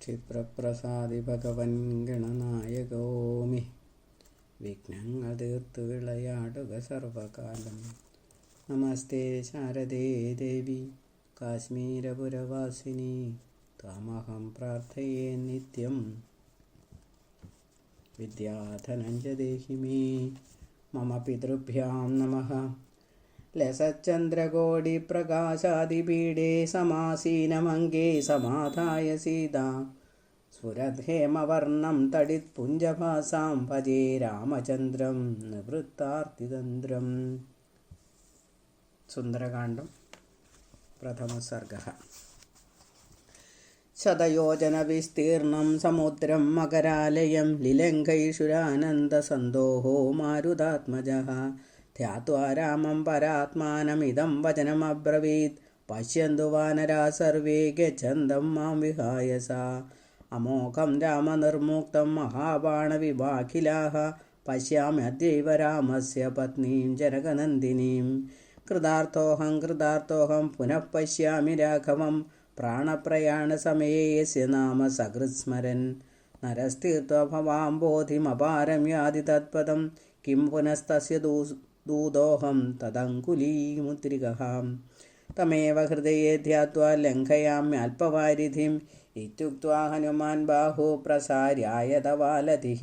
ക്ഷിപ്രപ്രസാദി ഭഗവൻ ഗണനായകോമി വിഘ്നങ്ങൾ തീർത്തു വിളയാടുക സർവകാലം. നമസ്തേ ശാരദേ ദേവി കാശ്മീരപുരവാസിനി ത്വമഹം പ്രാർത്ഥയേ നിത്യം. വിദ്യാധനം ച ദേഹി മേ മമ പിതൃഭ്യാം നമഃ. ലസച്ചന്ദ്രകോടിപ്രകാശാദിപീഠേ സമാസീനമംഗേ സമാധായ സീതാ സ്ഫുരദ്ഹേമവർണം തടിത്പുഞ്ചഭാസാം ഭജേ രാമചന്ദ്രം നിവൃത്താർത്തിതന്ത്രം. സുന്ദരകാണ്ഡം പ്രഥമ സർഗഃ. ശതയോജനവിസ്തീർണം സമുദ്രം മകരാലയം ലിലങ്കൈഷുരാനന്ദസന്തോഹോ മാരുതാത്മജഃ. ധ്യാത്വാ രാമം പരാത്മാനമിദം വചനമബ്രവീത്. പശ്യന്തു വാനരാ സർവേ ഗച്ഛന്തം മാം വിഹായ സാ. അമോഘം രാമനിർമുക്തം മഹാബാണവിവാഖിലാഃ. പശ്യാമ്യദ്യൈവ രാമസ്യ പത്നീം ജനകനന്ദിനീം. കൃതാർത്ഥോഹം പുനഃ പശ്യാമി രാഘവം. പ്രാണപ്രയാണസമയേ യസ്യ നാമ സകൃത്സ്മരൻ. നരസ്തീർഥ ഭവാംബോധിമപാരം യാതി തത്പദം. കിം പുനസ്തസ്യ ദൂതോഹം തദങ്കുലീമുദ്രികഃ. തമേവ ഹൃദയേ ധ്യാത്വാ ലംഘയാമ്യൽപവാരിധിം. ഇത്യുക്ത്വാ ഹനുമാൻ ബാഹു പ്രസാര്യായതവാലതിഃ.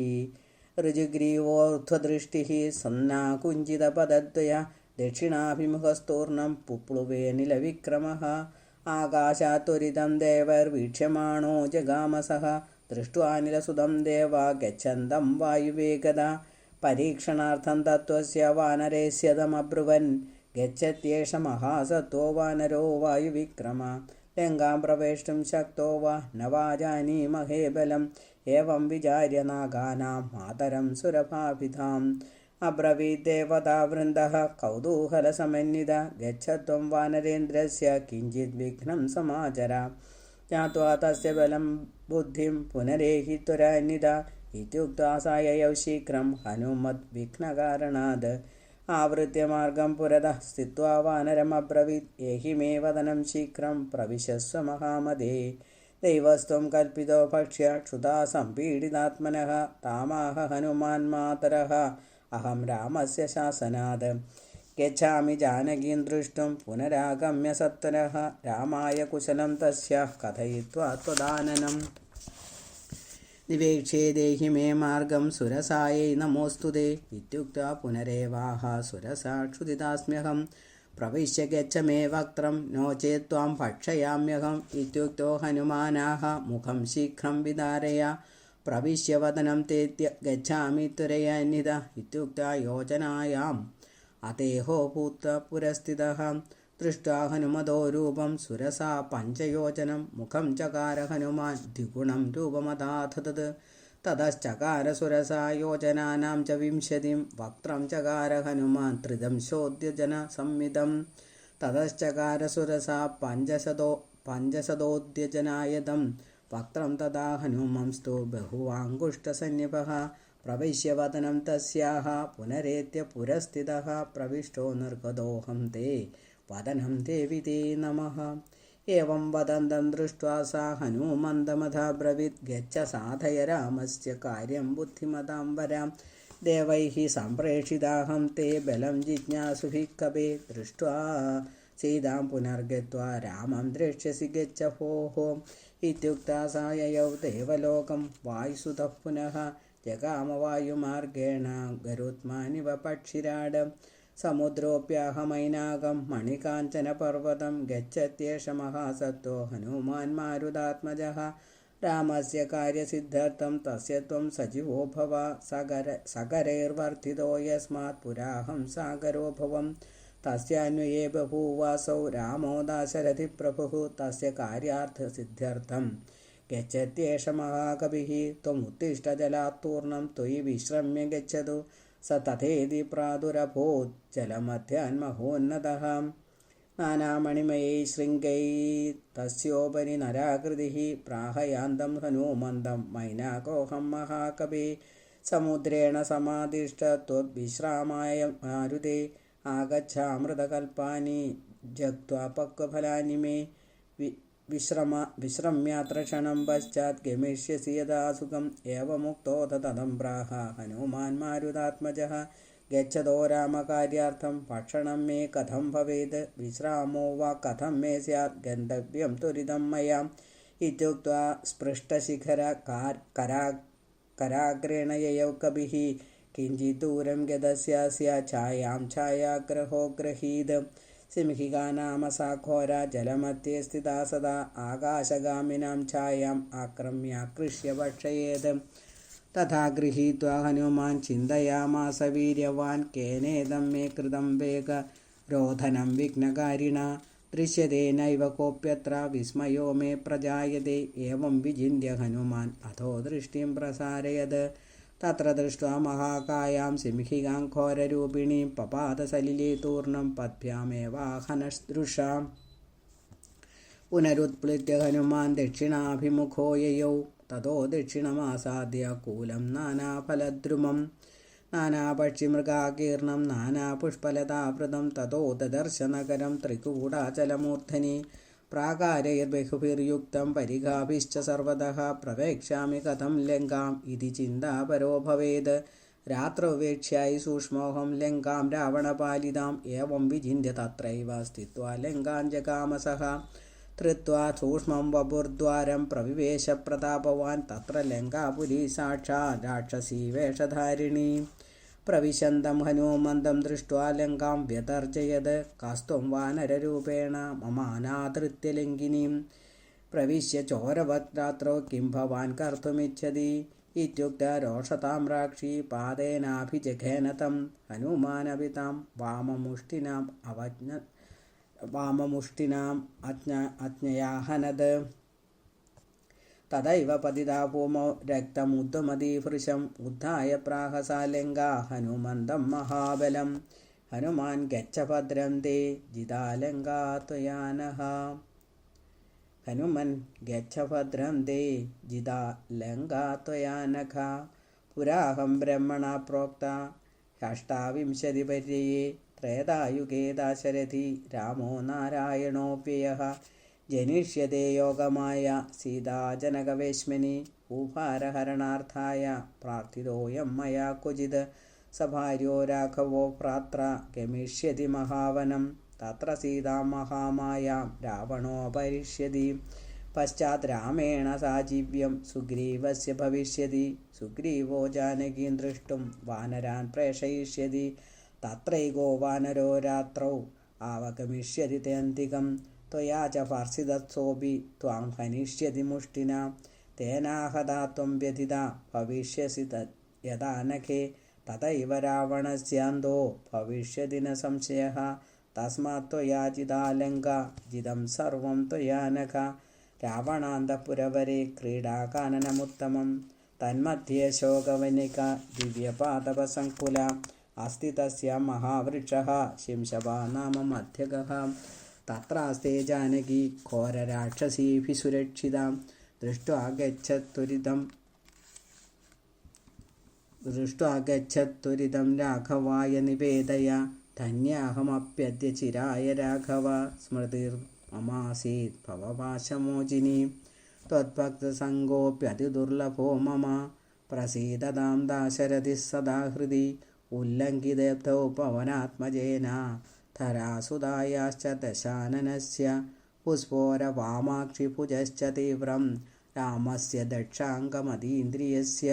ഋജുഗ്രീവോർധ്വദൃഷ്ടിഃ സന്നാകുഞ്ചിതപദദ്വയ ദക്ഷിണാഭിമുഖസ്തൂർണം പുപ്ലുവേ നിലവിക്രമഃ. ആകാശാത്വരിതം ദേവർവീക്ഷ്യമാണോ ജഗാമസഃ. ദൃഷ്ട്വാ നിലസുതം ദേവാ ഗച്ഛന്തം വായുവേഗദാ. പരീക്ഷണാർത്ഥം തത്വസ്യ വാനരേസ്യതമബ്രുവൻ. ഗച്ഛത്യേഷ മഹാസത്വോ വാനരോ വായുവിക്രമ. ലങ്കാം പ്രവേഷ്ടും ശക്തോ വാ ന വാ ജാനീമഹേ ബലം. ഏവം വിചാര്യ നാഗാനാം മാതരം സുരഭാഭിധാം. അബ്രവീത് ദേവതാവൃന്ദഃ കൗതൂഹലസമന്വിത. ഗച്ഛത്വം വാനരേന്ദ്രസ്യ കിഞ്ചിത് വിഘ്നം സമാചര. ജ്ഞാത്വാ തസ്യ ബലം ബുദ്ധിം പുനരേഹി ത്വരാന്വിത. ഇത്യുക്ത്വാ സായയൗ ശീഘ്രം ഹനുമത് വിഘ്നകാരണാത്. ആവൃത്യ മാർഗം പുരതഃ സ്ഥിത്വാ വാനരമബ്രവീത്. ഏഹി മേ വദനം ശീഘ്രം പ്രവിശസ്വ മഹാമതേ. ദൈവസ്ത്വം കൽപ്പിതോ ഭക്ഷ്യ ക്ഷുധാ സംപീഡിതാത്മനഃ. താമാഹ ഹനുമാൻ മാതരഃ അഹം രാമസ്യ ശാസനാത്. ഗച്ഛാമി ജാനകീം ദൃഷ്ടും പുനരാഗമ്യ സത്വരഃ. രാമായ കുശലം തസ്യാഃ കഥയിത്വാ ത്വദാനനം. നിവേക്ഷ്യേ ദേഹി മേ മാർഗം സുരസായൈ നമോസ്തുതേ. ഇത്യുക്ത്വാ പുനരേവാഹ സുരസാ ക്ഷുധിതാസ്മ്യഹം. പ്രവിശ്യ ഗച്ഛ മേ വക്ത്രം നോ ചേത് ത്വാം ഭക്ഷയാമ്യഹം. ഇത്യുക്തോ ഹനുമാനാഹ മുഖം ശീഘ്രം വിദാരയ. പ്രവിശ്യ വദനം തേത്യ ഗച്ഛാമി ത്വരയാന്വിത. ഇത്യുക്ത്വാ യോജനായാം അതേഹോ ഭൂത്വ പുരസ്ഥിതഃ. ദൃഷ്ട്വാ ഹനുമതോ രൂപം സുരസാ പഞ്ചയോജനം. മുഖം ചകാര ഹനുമാൻ ദ്വിഗുണം രൂപമതാഥതത്. തതശ്ചകാര സുരസാ യോജനാനാം ച വിംശതിം. വക്ത്രം ചകാര ഹനുമാൻ ത്രിദംശോദ്യജന സംമിതം. തതശ്ചകാര സുരസാ പഞ്ചശതോദ്യജനായതം. വക്ത്രം തഥാ ഹനുമംസ്തു ബഹുവാങ്കുഷ്ടസന്നിഭഃ. പ്രവിശ്യ വദനം തസ്യാഃ പുനരേത്യ പുരസ്ഥിതഃ. പ്രവിഷ്ടോ നിർഗതോഹം തേ വദനം ദേവി തേ നമഃ. ഏവം വദന്തം ദൃഷ്ട്വാ സാ ഹനുമന്തമഥാബ്രവീത്. ഗച്ഛ സാധയ രാമസ്യ കാര്യം ബുദ്ധിമതാം വരാം. ദേവൈഃ സംപ്രേഷിതാഹം തേ ബലം ജിജ്ഞാസുഭിഃ കവേ. ദൃഷ്ട്വാ സീതാം പുനർഗത്വാ രാമം ദ്രക്ഷ്യസി ഗച്ഛ ഭോः. ഇത്യുക്താ സാ യയൗ ദേവലോകം വായുസുതഃ പുനഃ. ജഗാമ വായുമാർഗേണ ഗരുത്മാനിവ പക്ഷിരാട്. സമുദ്രോപ്യാഹമൈനാകം മണികാഞ്ചനപർവ്വതം. ഗച്ഛത്യേഷ മഹാസത്വോ ഹനുമാൻ മാരുതാത്മജഃ. രാമസ്യ കാര്യസിദ്ധ്യർത്ഥം തസ്യ ത്വം സജീവോ ഭവ. സകരൈർവർദ്ധിതോ യസ്മാത് പുരാഹം സാഗരോ ഭവം. തസ്യാന്വയേ ബഭൂവാസൗ രാമോ ദാശരഥി പ്രഭുഃ. തസ്യ കാര്യാർത്ഥസിദ്ധ്യർത്ഥം ഗച്ഛത്യേഷ മഹാകവിഃ. ത്വമുത്തിഷ്ഠ ജലാത്തൂർണം ത്വയി വിശ്രമ്യ ഗച്ഛതു. സ തഥേതി പ്രാദുരഭൂത് ജലമധ്യാന്മഹോന്നതഃ. നാനാമണിമയൈ ശൃംഗൈ തസ്യോപരി നരാകൃതിഃ. പ്രാഹയാന്തം ഹനൂമന്തം മൈനാകോഹം മഹാകവേ. സമുദ്രേണ സമാദിഷ്ട ത്വദ്വിശ്രാമായ മാരുതേ. ആഗച്ഛാമൃതകൽപ്പാനി ജഗ്ധ്വാ പക്വഫലാനി മേ. विश्रम्यात्र क्षणं पश्चात् गमिष्यसि यदा सुखम् एवमुक्तो तदं प्राह हनुमान् मारुतात्मजः। गच्छतो रामकार्यार्थं भक्षणं मे कथं भवेत् विश्रामो वा कथं मे स्यात् गन्तव्यं त्वरितं मया इत्युक्त्वा स्पृष्टशिखरकराग्रेण ययौ कविः किञ्चित् दूरं गतस्यास्य छायां छायाग्रहो गृहीत्। सिंहिका नाम सा घोरा जलमध्ये स्थिता सदा आकाशगामिनां छायाम् आक्रम्याकृष्य भक्षयेत्। तथा गृहीत्वा हनुमान् चिन्तयामास वीर्यवान् केनेदं मे कृतं वेगरोधनं विघ्नकारिणा दृश्यते नैव कोऽप्यत्र विस्मयो मे प्रजायते। एवं विचिन्त्य हनुमान् अथो दृष्टिं प्रसारयत्। तत्र दृष्ट्वा महाकायां सिंहिकां घोररूपिणीं पपातसलिले तूर्णं पद्भ्यामेवाहनदृशाम्। पुनरुत्प्लुत्य हनुमान् दक्षिणाभिमुखो ययौ। ततो दक्षिणमासाद्य कूलं नानाफलद्रुमं नानापक्षिमृगाकीर्णं नानापुष्पलतावृतं। ततो ददर्शनगरं त्रिकूटाचलमूर्धनि प्राकारैर्बहुभिर्युक्तं परिघाभिश्च सर्वतः प्रवेक्ष्यामि कथं लङ्काम् इति चिन्तापरो भवेत्। रात्रौ वेक्ष्यायि सूक्ष्मोऽहं लङ्कां रावणपालिताम्। एवं विचिन्त्य तत्रैव स्थित्वा लङ्कां जगामसः। धृत्वा सूक्ष्मं वपुर्द्वारं प्रविवेश प्रतापवान्। तत्र लङ्कापुरी साक्षात् राक्षसी वेषधारिणी। प्रविशन्तं हनुमन्तं दृष्ट्वा लङ्कां व्यतर्जयत्। कस्त्वं वानररूपेण ममानाधृत्य लङ्किनीं प्रविश्य चोरवत् रात्रौ किं भवान् कर्तुमिच्छति इत्युक्त्वा रोषताम्राक्षी पादेनाभिजघेन तं। हनुमानपि तां वाममुष्टिनाम् अज्ञयाहनद। तदैव पतिता भूमौ रक्तमुद्दमदीभृशम् उद्धाय प्राह सा लङ्का हनुमन्तं महाबलं। हनुमान् गच्छ भद्रं ते जिता लङ्का त्वया नः। हनुमन् गच्छ भद्रं ते जिता लङ्का त्वया नख। पुराहं ब्रह्मणा प्रोक्ता षष्टाविंशतिपर्यये त्रेतायुगे दाशरथी रामो नारायणोऽव्ययः। जनिष्यते योगमाया सीता जनकवेश्मनि भूभारहरणार्थाय प्रार्थितोऽयं मया क्वचित्। स भार्यो राघवो भ्रात्रा गमिष्यति महावनं। तत्र सीतां महामायां रावणोऽपहरिष्यति। पश्चात् रामेण साजीव्यं सुग्रीवस्य भविष्यति। सुग्रीवो जानकीं द्रष्टुं वानरान् प्रेषयिष्यति। तत्रैको वानरो रात्रौ आवगमिष्यति तेऽन्तिकं। त्वया च भर्त्सितत्सोऽपि त्वां हनिष्यति मुष्टिना। तेनाहता त्वं व्यथिता भविष्यसि यदा नखे। तथैव रावणस्यान्तो भविष्यति न संशयः। तस्मात् त्वया जिता लङ्का जितं सर्वं त्वया नख। रावणान्तःपुरवरे क्रीडाकाननमुत्तमं तन्मध्ये शोकवनिका दिव्यपादपसङ्कुला अस्ति। तस्य महावृक्षः शिंशवा नाम मध्यगः। तत्रास्ते जानकी घोरराक्षसीभिः सुरक्षिता। दृष्ट्वा गच्छत्वरितं राघवाय निवेदय। धन्याहमप्यद्य चिराय राघव स्मृतिर्ममासीत् भवपाशमोचिनी। त्वद्भक्तसङ्गोऽप्यतिदुर्लभो मम प्रसीदतां दाशरथिः सदा हृदि। उल्लङ्घितेऽब्धौ पवनात्मजेन धरासुतायाश्च दशाननस्य। पुष्पोरवामाक्षिभुजश्च तीव्रं रामस्य दक्षाङ्गमतीन्द्रियस्य।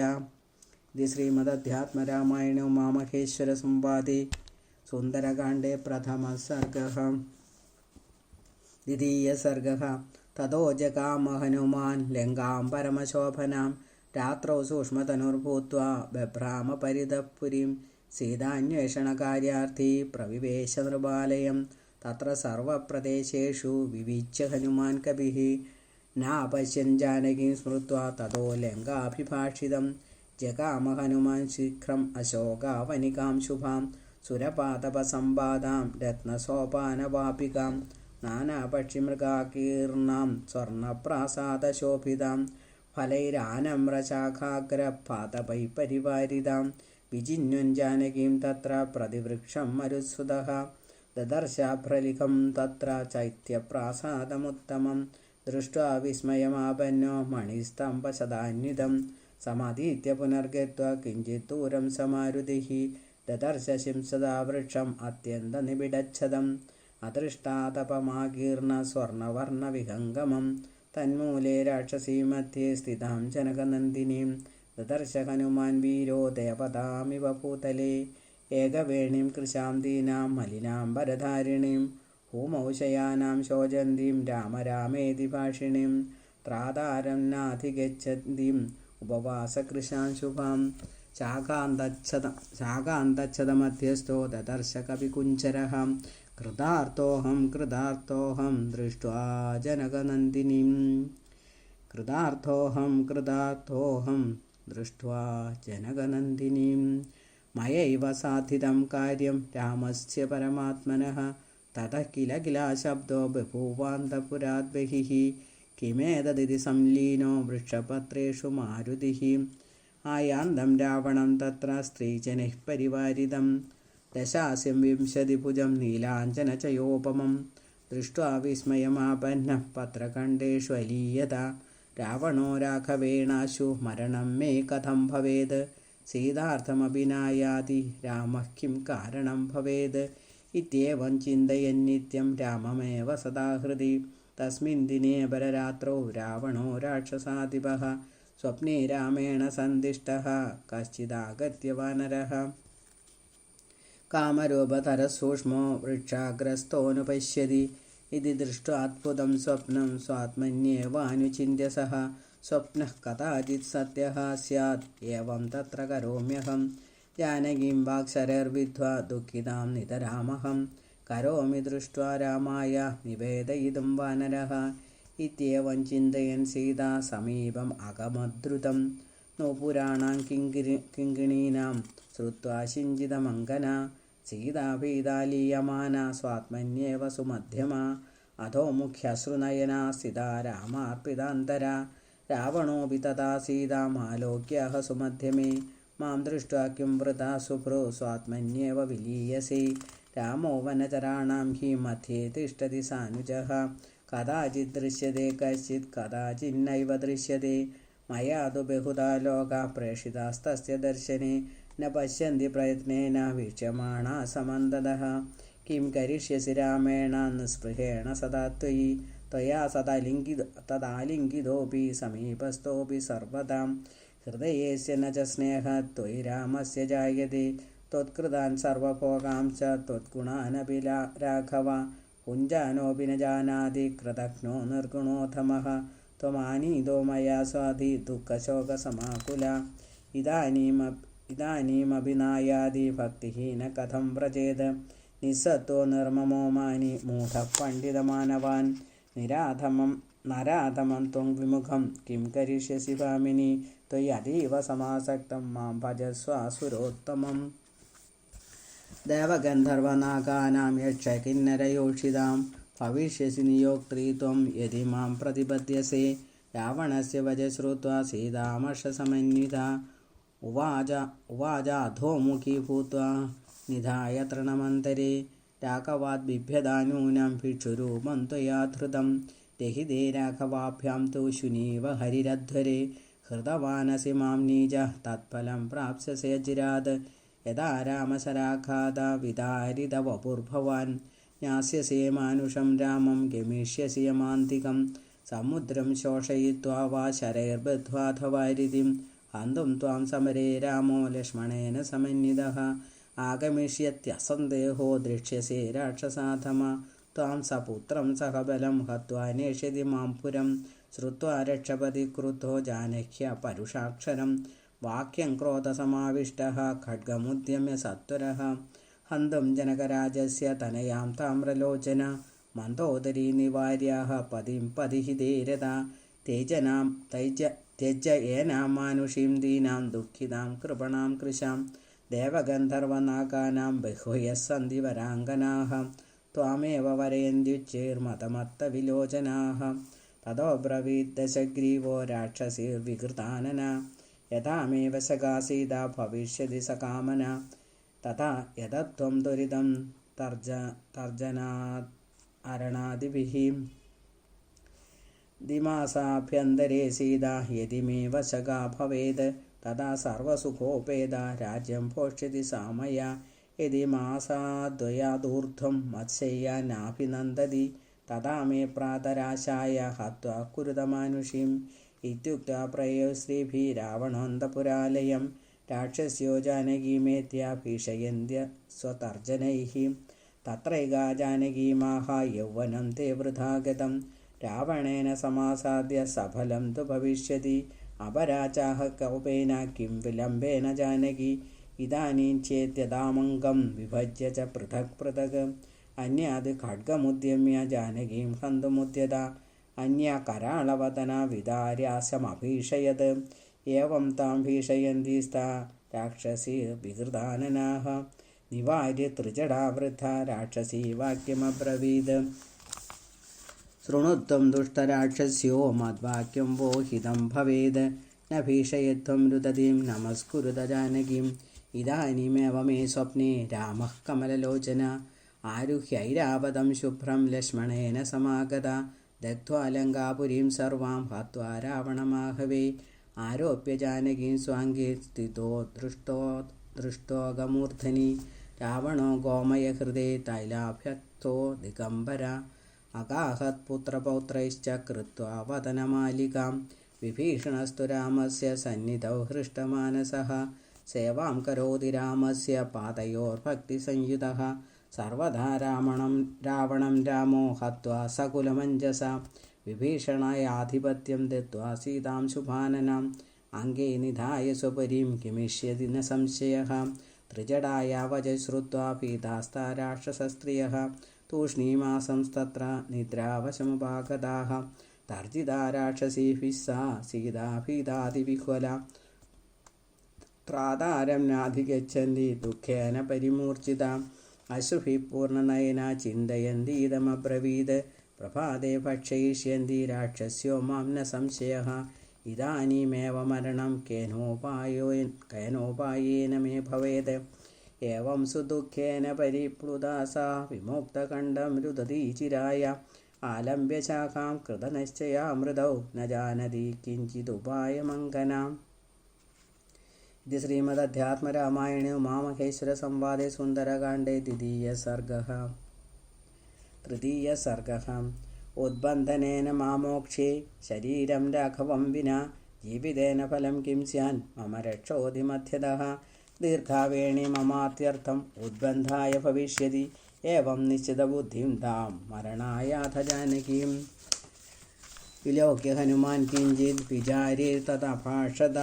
इति श्रीमदध्यात्मरामायणे उमामहेश्वरसंवादे सुन्दरकाण्डे प्रथमः सर्गः। द्वितीयः सर्गः। ततो जगाम हनुमान् लङ्कां परमशोभनां। रात्रौ सूक्ष्मतनुर्भूत्वा बभ्रामपरितः पुरीं। सीतान्वेषणकार्यार्थी प्रविवेश नृपालयं। तत्र सर्वप्रदेशेषु विविच्य हनुमान् कपिः नापश्यन् जानकीं स्मृत्वा ततो लङ्काभिभाषितं। जगाम हनुमान् शीघ्रम् अशोकावनिकां शुभां सुरपादपसम्पादां रत्नसोपानवापिकां नानापक्षिमृगाकीर्णां स्वर्णप्रासादशोभितां फलैरानम्रशाखाग्रपादपैः परिवारितां। विचिन्वन् जानकीं तत्र प्रतिवृक्षं मरुत्सुतः ददर्शाभ्रलिखं तत्र चैत्यप्रासादमुत्तमं दृष्ट्वा विस्मयमापन्नो मणिस्तम्भशदान्वितं समाधीत्य पुनर्गत्वा किञ्चित् दूरं समारुधिः ददर्श शिंसदा वृक्षम् अत्यन्तनिबिडच्छदम् अदृष्टातपमाकीर्ण स्वर्णवर्णविहङ्गमं तन्मूले राक्षसी मध्ये स्थितां जनकनन्दिनीं ददर्श हनुमान् वीरो देवतामिव भूतले एकवेणीं कृशां दीनां मलिनाम्बरधारिणीं भूमौशयानां शोचन्तीं राम रामेति भाषिणीं त्रातारं नाधिगच्छन्तीम् उपवासकृशां शुभां शाकान्तच्छदमध्यस्थो ददर्श कविकुञ्जरः कृतार्थोऽहं दृष्ट्वा जनकनन्दिनीं मयैव साधितं कार्यं रामस्य परमात्मनः ततः किल शब्दो बभूवान्तपुरात् बहिः किमेतदिति संलीनो वृक्षपत्रेषु मारुतिः आयान्तं रावणं तत्र स्त्रीजनैः परिवारितं दशास्यं 20 नीलाञ्जनचयोपमं दृष्ट्वा विस्मयमापन्नः पत्रखण्डेषु अलीयता रावणो राघवेणाशु मरणं मे कथं भवेत् सीतार्थमभिनायाति रामः किं कारणं भवेत् इत्येवं चिन्तयन्नित्यं राममेव सदा हृदि तस्मिन् दिने पररात्रौ रावणो राक्षसाधिपः स्वप्ने रामेण सन्दिष्टः कश्चिदागत्य वानरः कामरूपधरसूक्ष्मो वृक्षाग्रस्तोऽनुपश्यति इति दृष्ट्वा अद्भुतं स्वप्नं स्वात्मन्येवानुचिन्त्य सः स्वप्नः कदाचित् सत्यः स्यात् एवं तत्र करोम्यहं जानकीं वाक्शरैर्विद्ध्वा दुःखितां नितरामहं करोमि दृष्ट्वा रामाय निवेदयितुं वानरः इत्येवं चिन्तयन् सीता समीपम् अगमद्रुतं नूपुराणां किङ्किणीनां श्रुत्वा शिञ्जितमङ्गना सीता भीतालीयमाना स्वात्मन्येव सुमध्यमा अधो मुख्यश्रुनयना स्थिता रामार्पितान्तरा रावणोऽपि तथा सीतामालोक्यः सुमध्यमे मां दृष्ट्वा किं वृथा शुभ्रो स्वात्मन्येव विलीयसे रामो वनचराणां हि मध्ये तिष्ठति सानुजः कदाचित् दृश्यते कश्चित् कदाचिन्नैव दृश्यते मया तु बहुधा लोकाः प्रेषितास्तस्य दर्शने न पश्यन्ति प्रयत्नेन वीक्ष्यमाणा समन्ततः किं करिष्यसि रामेण निःस्पृहेण सदा त्वया तदालिङ्गितोऽपि समीपस्थोऽपि सर्वदा हृदयेस्य न च स्नेहः त्वयि रामस्य जायते त्वत्कृतान् सर्वभोगांश्च त्वद्गुणानपि राघव पुञ्जानोऽपि न जानाति कृतघ्नो निर्गुणोऽधमः त्वमानीतो मया स्वाधि दुःखशोकसमाकुला इदानीमपि नायादि भक्तिहीन कथं व्रजेत् निस्सत्तो निर्ममो मानि मूढः पण्डितमानवान् नराधमं त्वं विमुखं किं करिष्यसि भामिनि त्वयि अतीव समासक्तं मां भजस्वासुरोत्तमम् देवगन्धर्वनागानां यक्षकिन्नरयोषितां भविष्यसि नियोक्त्री त्वं यदि मां प्रतिपद्यसे रावणस्य वच श्रुत्वा सीतामर्षसमन्विता उवाजाधोमुखी भूत्वा निधाय तृणमन्तरे राघवाद्बिभ्यदा नूनं भिक्षुरूपं त्वया धृतं देहिते राघवाभ्यां तु शुनीव हरिरध्वरे हृतवानसि मां नीचः तत्फलं प्राप्स्यसे अचिरात् यदा रामशराघाता विदारितवपुर्भवान् ज्ञास्यसे मानुषं रामं गमिष्यसि यमान्तिकं समुद्रं शोषयित्वा वा शरैर्बद्ध्वाथवारिधिं हन्तुं त्वां समरे रामो लक्ष्मणेन समन्वितः आगमिष्यत्यसन्देहो दृक्ष्यसे राक्षसाधम त्वां सपुत्रं सहबलं हत्वा नेष्यति मां पुरं श्रुत्वा रक्षपति क्रुद्धो जानह्य परुषाक्षरं वाक्यं क्रोधसमाविष्टः खड्गमुद्यम्य सत्वरः हन्तुं जनकराजस्य तनयां ताम्रलोचन मन्दोदरी निवार्याः पदिं पदिहिते रता त्यज येनां मानुषीं दीनां दुःखितां कृपणां कृशां देवगन्धर्वनागानां बह्वयः सन्ति वराङ्गनाः त्वामेव वरयन्त्युच्चैर्मतमत्तविलोचनाः ततो ब्रवीद्दशग्रीवो राक्षसीर्विकृतानना यथा मे वशगा सीता भविष्यति सकामना तथा यदत्वं दुरितं तर्जनात् अरणादिभिः दिमासाभ्यन्तरे सीता यदि मे वशगा भवेत् तदा सर्वसुखोपेदा राज्यं भोक्ष्यति सा मया यदि मासाद्वयादूर्ध्वं मत्स्यया नाभिनन्दति तदा मे प्रातराशाय हत्वा कुरुतमानुषीम् इत्युक्त्वा प्रयो श्रीभिः रावणोऽन्तपुरालयं राक्षस्यो जानकीमेत्य भीषयन्त्य स्वतर्जनैः तत्रैका जानकीमाह यौवनं ते वृथा गतं रावणेन समासाद्य सफलं तु भविष्यति अपराचाः कौपेन किं विलम्बेन जानकी इदानीं चेत्यदामङ्गं विभज्य च पृथक् पृथक् अन्याद् खड्गमुद्यम्य जानकीं हन्तुमुद्यता अन्या कराळवदना विदार्यासमभीषयत् एवं तां भीषयन्ती सा राक्षसी विकृताननाः निवार्य त्रिजडा वृथा राक्षसी वाक्यमब्रवीत् शृणुत्वं दुष्टराक्षस्यो मद्वाक्यं वो हितं भवेद् न भीषयत्वं रुदतीं नमस्कुरुत जानकीम् इदानीमेव मे स्वप्ने रामः कमललोचन आरुह्यैरावतं शुभ्रं लक्ष्मणेन समागता दग्ध्वा लङ्कापुरीं सर्वां हत्वा रावणमाहवे आरोप्य जानकीं स्वाङ्गे स्थितो दृष्टोऽगमूर्धनि रावणो गोमयहृदे तैलाभ्यक्तो दिगम्बरा अगाहत्पुत्रपौत्रैश्च कृत्वा वदनमालिकां विभीषणस्तु रामस्य सन्निधौ हृष्टमानसः सेवां करोति रामस्य पादयोर्भक्तिसंयुतः सर्वदा रावणं रामो हत्वा सकुलमञ्जसा विभीषणायाधिपत्यं दत्त्वा सीतां शुभाननाम् अङ्गे निधाय स्वपरीं किमिष्यति न संशयः त्रिजटाया वचः श्रुत्वा भीतास्ता राक्षसस्त्रियः तूष्णीमासंस्तत्र निद्रावशमुपागताः तर्जिता राक्षसीभिः सा सीता भीतातिविह्वला त्रातारं नाधिगच्छन्ति दुःखेन परिमूर्छिता अश्रुभिः पूर्णनयना चिन्तयन्तीदमब्रवीत् प्रभाते भक्षयिष्यन्ति राक्षस्यो मां न संशयः इदानीमेव मरणं केनोपायेन मे भवेत् एवं सुदुःखेन परिप्लुता सा विमुक्तकण्ठं रुदती चिराय आलम्ब्य शाखां कृतनिश्चया मृदौ न जानति किञ्चिदुपायमङ्गनाम् इति श्रीमदध्यात्मरामायणे उमामहेश्वरसंवादे सुन्दरकाण्डे तृतीयः सर्गः उद्बन्धनेन मामोक्षे शरीरं राघवं विना जीवितेन फलं किं स्यान् मम रक्षोऽधिमध्यतः दीर्घावेणी ममात्यर्थम् उद्बन्धाय भविष्यति एवं निश्चितबुद्धिं तां मरणायाथ जानकीं विलोक्य हनुमान् किञ्चित् विचारे तदभाषत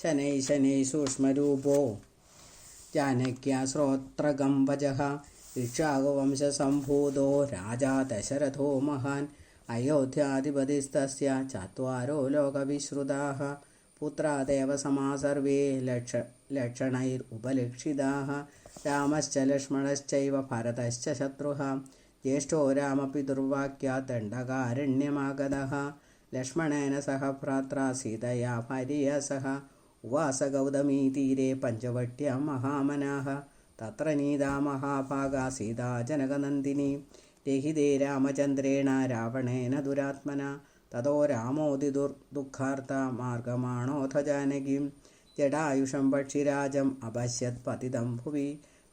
शनैः शनैः सूक्ष्मरूपो जानक्या श्रोत्रगं वचः इक्ष्वाकुवंशसम्भूतो राजा दशरथो महान् अयोध्याधिपतिस्तस्य चत्वारो लोकविश्रुताः पुत्रादेव समा सर्वे लक्षणैरुपलक्षिताः रामश्च लक्ष्मणश्चैव भरतश्च शत्रुः ज्येष्ठो रामपितुर्वाक्यात् दण्डकारण्यमागतः लक्ष्मणेन सह भ्रात्रा सीतया भार्यया सह उवास गौतमीतीरे पञ्चवट्यां महामनाः तत्र नीता महाभागा सीता जनकनन्दिनी लिखिते रामचन्द्रेण रावणेन दुरात्मना ततो रामोऽतिदुःखार्ता मार्गमाणोऽथ जानकीं जटायुषं पक्षिराजम् अपश्यत् पतितं भुवि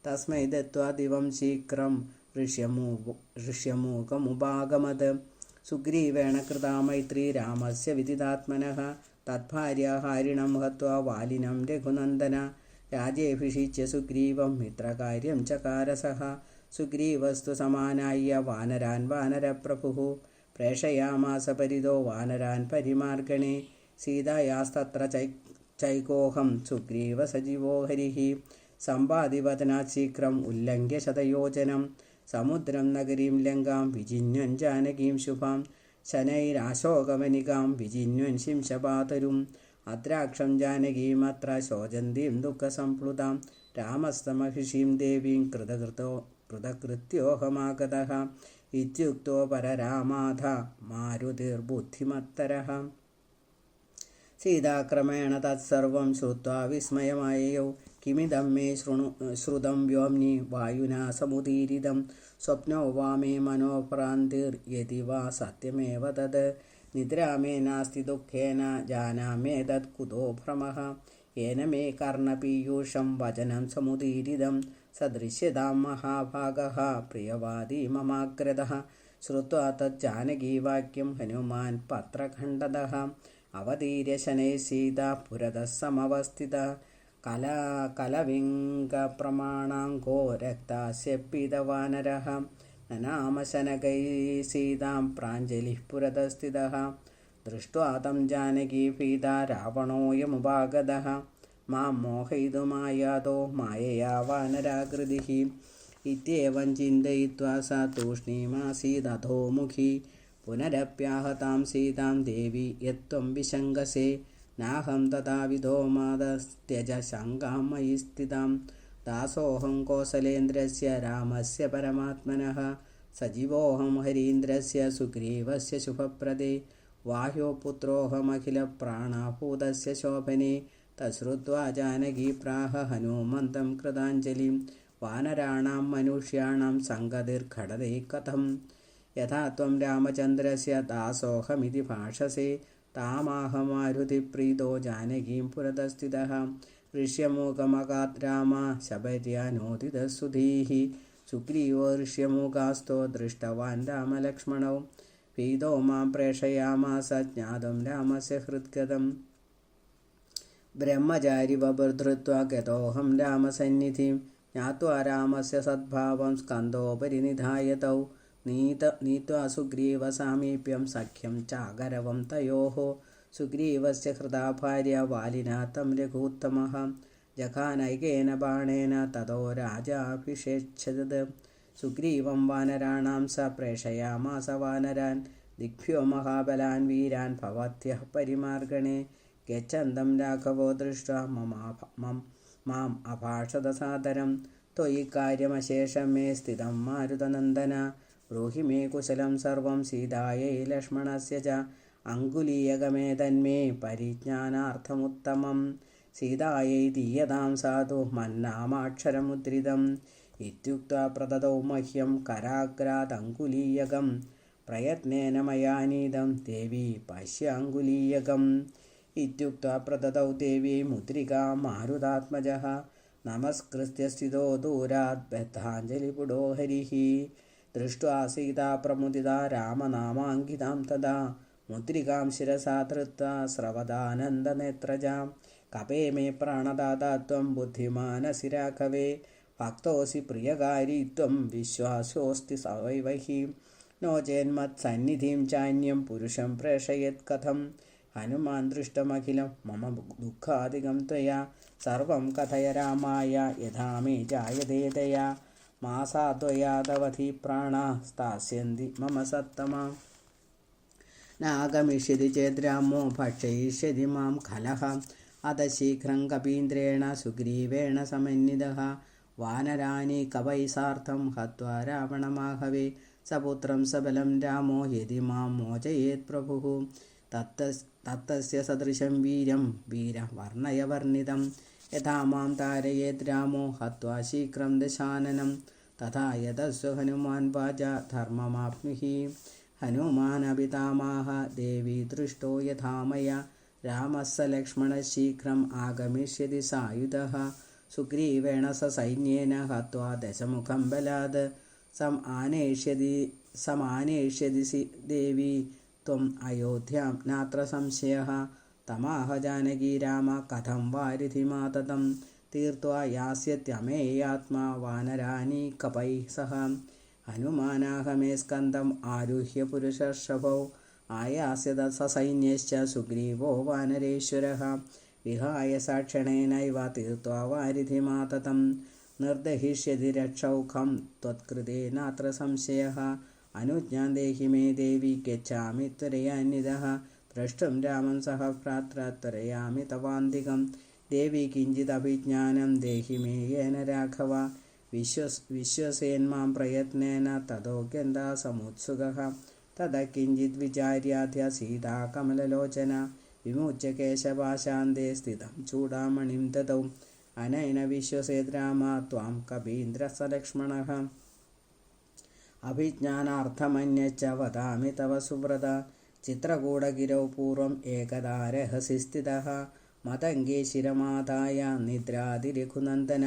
तस्मै दत्त्वा दिवं शीघ्रं ऋष्यमूकमुपागमत् सुग्रीवेण कृता मैत्री रामस्य विदितात्मनः तद्भार्या हारिणं हत्वा वालिनं रघुनन्दन राजेऽभिषिच्य सुग्रीवं मित्रकार्यं चकारसः सुग्रीवस्तु समानाय्य वानरान् वानरप्रभुः प्रेषयामास परितो वानरान् परिमार्गणे सीतायास्तत्र चैकोऽहं सुग्रीवसजीवो हरिः सम्पादिवदनात् शीघ्रम् उल्लङ्घ्य शतयोजनं समुद्रं नगरीं लङ्कां विजिन्वन् जानकीं शुभां शनैराशोकवनिकां विजिन्वन् शिंशपातरुम् अद्राक्षं जानकीमत्र शोचन्तीं दुःखसम्प्लुतां रामस्तमहिषीं देवीं कृतकृत्योऽहमागतः इत्युक्तो पररामाथ मारुतिर्बुद्धिमत्तरः सीताक्रमेण तत्सर्वं श्रुत्वा विस्मयमाययौ किमिदं मे श्रुतं व्योम्नि वायुना समुदीरितं स्वप्नो वा मे मनोभ्रान्तिर्यदि वा सत्यमेव तद् निद्रा मे नास्ति दुःखेन जानाम्येतत् कुतो भ्रमः येन मे कर्णपीयूषं वचनं समुदीरितं सदृश्यतां महाभागः प्रियवादी ममाग्रतः श्रुत्वा तज्जानकीवाक्यं हनुमान् पत्रखण्डतः अवतीर्य शनैः सीता पुरतः समवस्थितः कलविङ्गप्रमाणाङ्को रक्तास्य पीतवानरः ननाम शनकैः सीतां प्राञ्जलिः पुरतः दृष्ट्वा तं जानकी भीता रावणोऽयमुपागतः मां मोहयितुमायातो मायया वानराकृतिः इत्येवं चिन्तयित्वा सा तूष्णीमासीदधोमुखी पुनरप्याहतां सीतां देवी यत्त्वं विशङ्कसे नाहं तथाविधो मादस्त्यज शङ्कां मयि स्थितां दासोऽहं कौसलेन्द्रस्य रामस्य परमात्मनः सजीवोऽहं हरीन्द्रस्य सुग्रीवस्य शुभप्रदे वाह्यो पुत्रोऽहमखिलप्राणाभूतस्य शोभने तच्छ्रुत्वा जानकी प्राह हनुमन्तं कृताञ्जलिं वानराणां मनुष्याणां सङ्गतिर्घटते कथं यथा त्वं रामचन्द्रस्य दासोऽहमिति भाषसे तामाहमारुतिप्रीतो जानकीं पुरतस्थितः ऋष्यमूकमगात् राम शबर्यानोदितसुधीः सुग्रीवो ऋष्यमूकास्तो दृष्टवान् रामलक्ष्मणौ भीतो मां प्रेषयामास ज्ञातुं रामस्य हृद्गतं ब्रह्मचारिवपुर्धृत्वा गतोऽहं रामसन्निधिं ज्ञात्वा रामस्य सद्भावं स्कन्धोपरि निधाय तौ नीत्वा सुग्रीवसामीप्यं सख्यं चागरवं तयोः सुग्रीवस्य हृदा भार्या वालिना तं रघूत्तमः जघानैकेन बाणेन ततो राजाभिषेच्छत् सुग्रीवं वानराणां स प्रेषयामास वानरान् दिग्भ्यो महाबलान् वीरान् भवत्यः परिमार्गणे गच्छन्तं राघवो दृष्ट्वा माम् अभाषत सादरं त्वयि कार्यमशेषं मे स्थितं मारुतनन्दन ब्रूहि मे कुशलं सर्वं सीतायै लक्ष्मणस्य च अङ्गुलीयकमेतन्मे परिज्ञानार्थमुत्तमं सीतायै दीयतां साधु मन्नामाक्षरमुद्रितम् इत्युक्त्वा प्रददौ मह्यं कराग्रादङ्गुलीयकं प्रयत्नेन मया नीतं देवी पश्य अङ्गुलीयकम् इत्युक्त्वा प्रददौ देवी मुद्रिका मारुतात्मजः नमस्कृत्य स्थितो दूरात् बद्धाञ्जलिपुडो हरिः दृष्ट्वा सीता प्रमुदिता रामनामाङ्कितां तदा मुद्रिकां शिरसा धृत्वा स्रवदानन्दनेत्रजां कपे मे प्राणदाता त्वं बुद्धिमानसि राघवे भक्तोऽसि प्रियकारी त्वं विश्वासोऽस्ति सवैवहि नो चेन्मत्सन्निधिं चान्यं पुरुषं प्रेषयेत् कथं हनुमान् दृष्टमखिलं मम दुःखादिकं त्वया सर्वं कथय रामाय यथा मे जायते दया मासाद्वयादवधि प्राणाः स्थास्यन्ति मम सत्तमा नागमिष्यति चेद्रामो भक्षयिष्यति मां खलः अतः शीघ्रं कपीन्द्रेण सुग्रीवेण समन्वितः वानराणि कवैसार्थं हत्वा रावणमाहवे सपुत्रं सबलं रामो यदि मां मोचयेत् प्रभुः तत्तस्य सदृशं वीर्यं वीरवर्णय वर्णितं यथा मां तारयेत् रामो हत्वा शीघ्रं दशाननं तथा यतस्व हनुमान् वाचा धर्ममाप्नुहि हनुमानपितामहः देवी दृष्टो यथा मया रामः स लक्ष्मणः शीघ्रम् आगमिष्यति सायुधः सुग्रीवेण स सैन्येन हत्वा दशमुखं बलात् समानेष्यति देवी त्वम् अयोध्यां नात्र संशयः तमाह जानकी राम कथं वारिधिमाततं तीर्त्वा यास्यत्यमेयात्मा वानराणि कपैः सह हनुमानाहमे स्कन्दम् आरुह्य पुरुषर्षभौ आयास्य ससैन्यश्च सुग्रीवो वानरेश्वरः विहाय साक्षणेनैव तीर्त्वा वारिधिमाततं निर्दहिष्यति रक्षौखं त्वत्कृते नात्र संशयः अनुज्ञां देहि मे देवी गच्छामि त्वरयान्वितः द्रष्टुं रामं सह भ्रात्रा त्वरयामि तवान्तिकं देवी किञ्चिदभिज्ञानं देहि मे येन राघव विश्वसेन्मां प्रयत्नेन ततो गन्धा समुत्सुकः तदा किञ्चिद्विचार्याद्य सीता कमललोचना विमुच्य केशपाशान्ते स्थितं चूडामणिं ददौ अनेन विश्वसेद् राम त्वां कपीन्द्रसलक्ष्मणः अभिज्ञानार्थमन्यच्च वदामि तव सुव्रत चित्रकूटगिरौ पूर्वम् एकदा रहसि स्थितः मतङ्गे शिरमादाय निद्रादिरघुनन्दन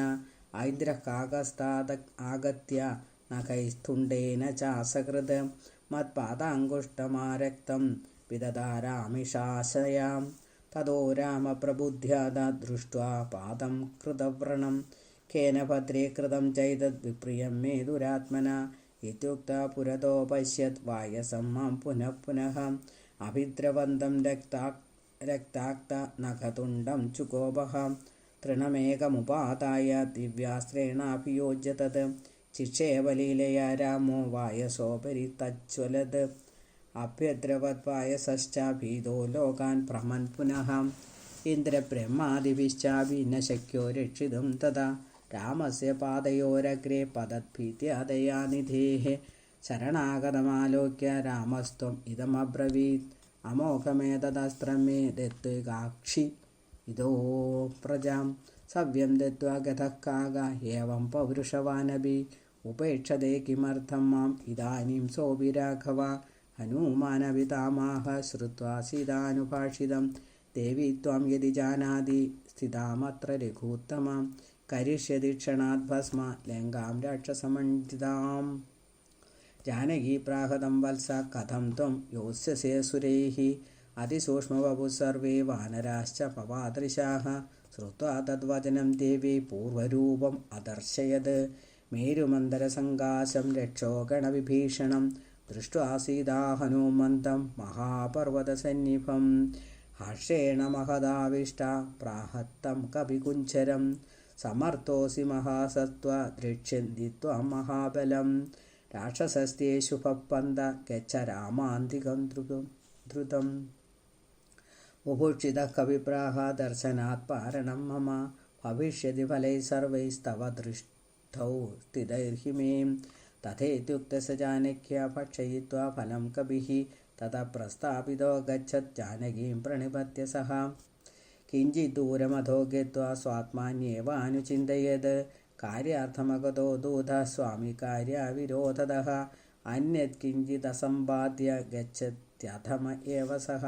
ऐन्द्रः काकस्तात् आगत्य नखैस्तुण्डेन चासकृत् मत्पादाङ्गुष्ठमारक्तं विदधारामिषाशयां ततो राम प्रबुद्ध्याद दृष्ट्वा पादं कृतव्रणं केन भद्रे कृतं चैतद् विप्रियं मे दुरात्मना इत्युक्त्वा पुरतो पश्यत् वायसं मां पुनः पुनः अभिद्रवन्तं रक्ताक्तनखतुण्डं चुकोपः तृणमेकमुपादाय दिव्यास्त्रेणाभियोज्य तत् चिक्षेपलीलया रामो वायसोपरि तज्ज्वलत् अभ्यद्रवद्वायसश्च भीतो लोकान् भ्रमन् पुनः इन्द्रब्रह्मादिभिश्चापि न शक्यो रक्षितुं तदा रामस्य पादयोरग्रे पतद्भीत्या दयानिधेः शरणागतमालोक्य रामस्त्वम् इदमब्रवीत् अमोघमेतदस्त्रं मे दत्त्वैकाक्षि इदो प्रजां सव्यं दत्त्वा गतः काग एवं पौरुषवानपि उपेक्षते किमर्थं माम् इदानीं सोऽपि राघव हनूमानपितामहः श्रुत्वा सीतानुभाषितं देवी त्वां यदि जानाति स्थितामत्र रघूत्तमां करिष्यति क्षणात् भस्म लङ्कां राक्षसमण्डिताम् जानकी प्राहतं वत्स कथं त्वं योत्स्यसे सुरैः अतिसूक्ष्मवपुः सर्वे वानराश्च पवादृशाः श्रुत्वा तद्वचनं देवी पूर्वरूपम् अदर्शयत् मेरुमन्दरसङ्काशं रक्षोगणविभीषणं दृष्ट्वा सीता हनूमन्तं महापर्वतसन्निभं हर्षेण महदाविष्टा प्राहत्तं कपिकुञ्जरं समर्थोऽसि महासत्त्व द्रक्ष्यन्ति त्वां महाबलं राक्षसस्ते शुभपन्त गच्छ रामान्तिकं द्रुतं बुभुक्षितः कविप्राह दर्शनात् पारणं मम भविष्यति फलैः सर्वैस्तव दृष्टौ स्थितैर्हि मे तथेत्युक्तः स जानक्या भक्षयित्वा फलं कपिः ततः प्रस्थापितो गच्छत् जानकीं प्रणिपत्य सः किञ्चित् दूरमधो गत्वा स्वात्मान्येवानुचिन्तयत् कार्यार्थमगतो दूतः स्वामी कार्याविरोधतः अन्यत् किञ्चिदसम्पाद्य गच्छत्यथम एव सः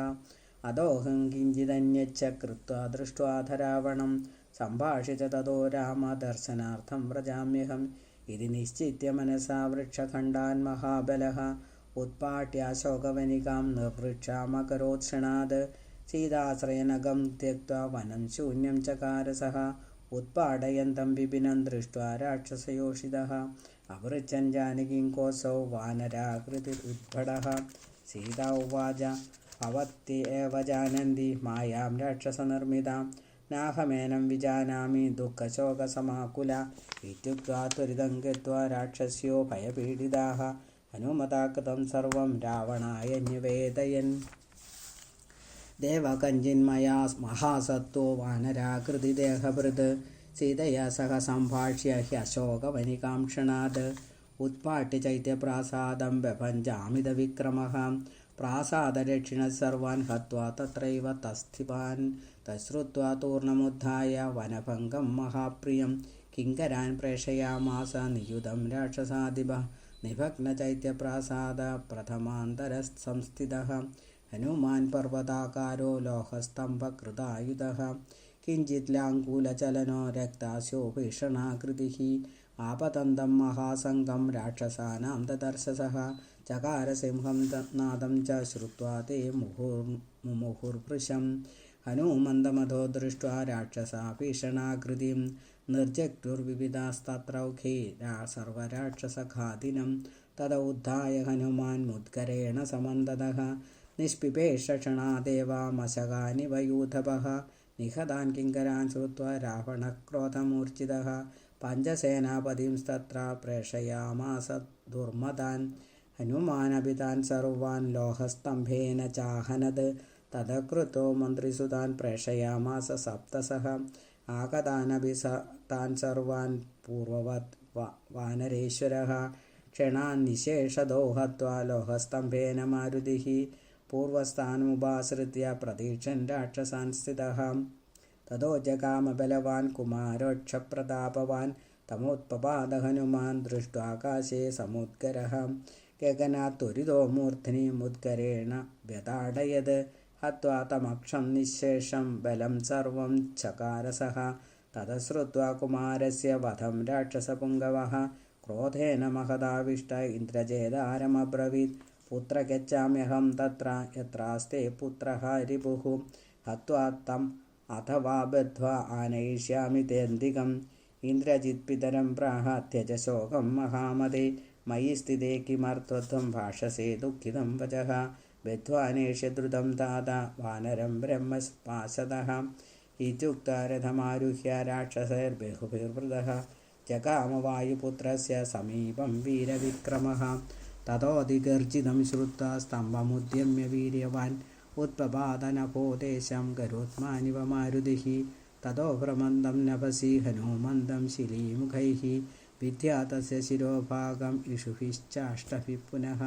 अदोऽहं किञ्चिदन्यच्च कृत्वा दृष्ट्वा रावणं सम्भाष्य च ततो रामदर्शनार्थं व्रजाम्यहम् इति निश्चित्य मनसा वृक्षखण्डान् महाबलः उत्पाट्याशोकवनिकां निर्वृक्षामकरोत्क्षणात् सीताश्रयनगं त्यक्त्वा वनं शून्यं चकार सः उत्पाटयन्तं विपिनं दृष्ट्वा राक्षसयोषितः अपृच्छन् जानकीं कोऽसौ वानराकृतिरुद्भटः सीता उवाच भवत्येव जानन्ति मायां राक्षसनिर्मितां नाहमेनं विजानामि दुःखशोकसमाकुला इत्युक्त्वा त्वरितं गत्वा राक्षस्यो भयपीडिताः हनुमता कृतं सर्वं रावणाय निवेदयन् देवकञ्चिन्मया महासत्त्वो वानराकृतिदेहभृत् सीतया सह सम्भाष्य ह्यशोकवनिकां क्षणात् उत्पाट्य चैत्यप्रासादं व्यभञ्जामिदविक्रमः प्रासादरक्षिणः सर्वान् हत्वा तत्रैव तस्थितान् तच्छ्रुत्वा तूर्णमुद्धाय वनभङ्गं महाप्रियं किङ्करान् प्रेषयामास नियुधं राक्षसादिभः निभग्नचैत्यप्रासाद प्रथमान्तरसंस्थितः हनुमान् पर्वताकारो लोहस्तम्भकृतायुधः किञ्चित् लाङ्गूलचलनो रक्तास्यो भीषणाकृतिः आपतन्तं महासङ्गं राक्षसानां ददर्शसः चकारसिंहं नादं च श्रुत्वा ते मुहुर्भृशं हनूमन्दमधो दृष्ट्वा राक्षसा भीषणाकृतिं निर्जग्टुर्विविधास्तत्रौघे सर्वराक्षसघातिनं तद उद्धाय हनुमान् मुद्गरेण समन्दतः निष्पिपेषक्षणादेव मशकानि वयूथपः निहतान् किङ्करान् श्रुत्वा रावणः क्रोधमूर्छितः पञ्चसेनापतिंस्तत्र प्रेषयामास दुर्मदान् हनुमानपि तान् सर्वान् लोहस्तम्भेन चाहनद् ततः कृतो मन्त्रिसुतान् प्रेषयामास सप्तशः आगतानपि तान् सर्वान् पूर्ववत् वानरेश्वरः क्षणान्निशेषतो हत्वा लोहस्तम्भेन मारुतिः पूर्वस्थानमुपाश्रित्य प्रतीक्षन् राक्षसान् स्थितः തതോ ജഗാമബലവാൻ കുമാരോക്ഷപ്രതാപവാൻ തമോത്പപാദഹനുമാൻ ദൃഷ്ട്വാകാശേ സമുദ്ഗരഃ ഗഗനാത് ത്വരിതോ മൂർധ്നി മുദ്ഗരേണ വ്യതാടയത് ഹത്വാ തമക്ഷം നിശേഷം ബലം സർവം ചകാരസഃ തതശ്രുത്വാ കുമാരസ്യ വധം രാക്ഷസപുംഗവഃ ക്രോധേന മഹദാവിഷ്ട ഇന്ദ്രജേതാരമബ്രവീത് പുത്ര ഗച്ഛാമ്യഹം തത്ര യത്രാസ്തേ പുത്രഃ രിപുഃ ഹത്വാ തം അഥവാ ബദ്ധ്വാ ആനയിഷ്യാമി തേന്തികം ഇന്ദ്രജിത് പിതരം പ്രാഹ ത്യജ ശോകം മഹാമതേ മയി സ്ഥിതേ കിമർത്ഥത്വം ഭാഷസേ ദുഃഖിതം വചഃ ബദ്ധ്വാനേഷ്യ ദ്രുതം താത വാനരം ബ്രഹ്മപാശതഃ ഇത്യുക്ത്വാ രഥമാരുഹ്യ രാക്ഷസൈർബഹുഭിർവൃതഃ ജഗാമ വായുപുത്രസ്യ സമീപം വീരവിക്രമഃ തതോധിഗർജിതം ശ്രുത്വാ സ്തംഭമുദ്യമ്യ വീര്യവാൻ ഉത്പപാദനഭോദേശം ഗരുത്മാനിവ മാരുതിഃ തതോ ഭ്രമന്തം നഭസി ഹനുമന്തം ശിലീമുഖൈഃ വിദ്യാ തസ്യ ശിരോഭാഗം ഇഷുഭിശ്ചാഷ്ടഭിഃ പുനഃ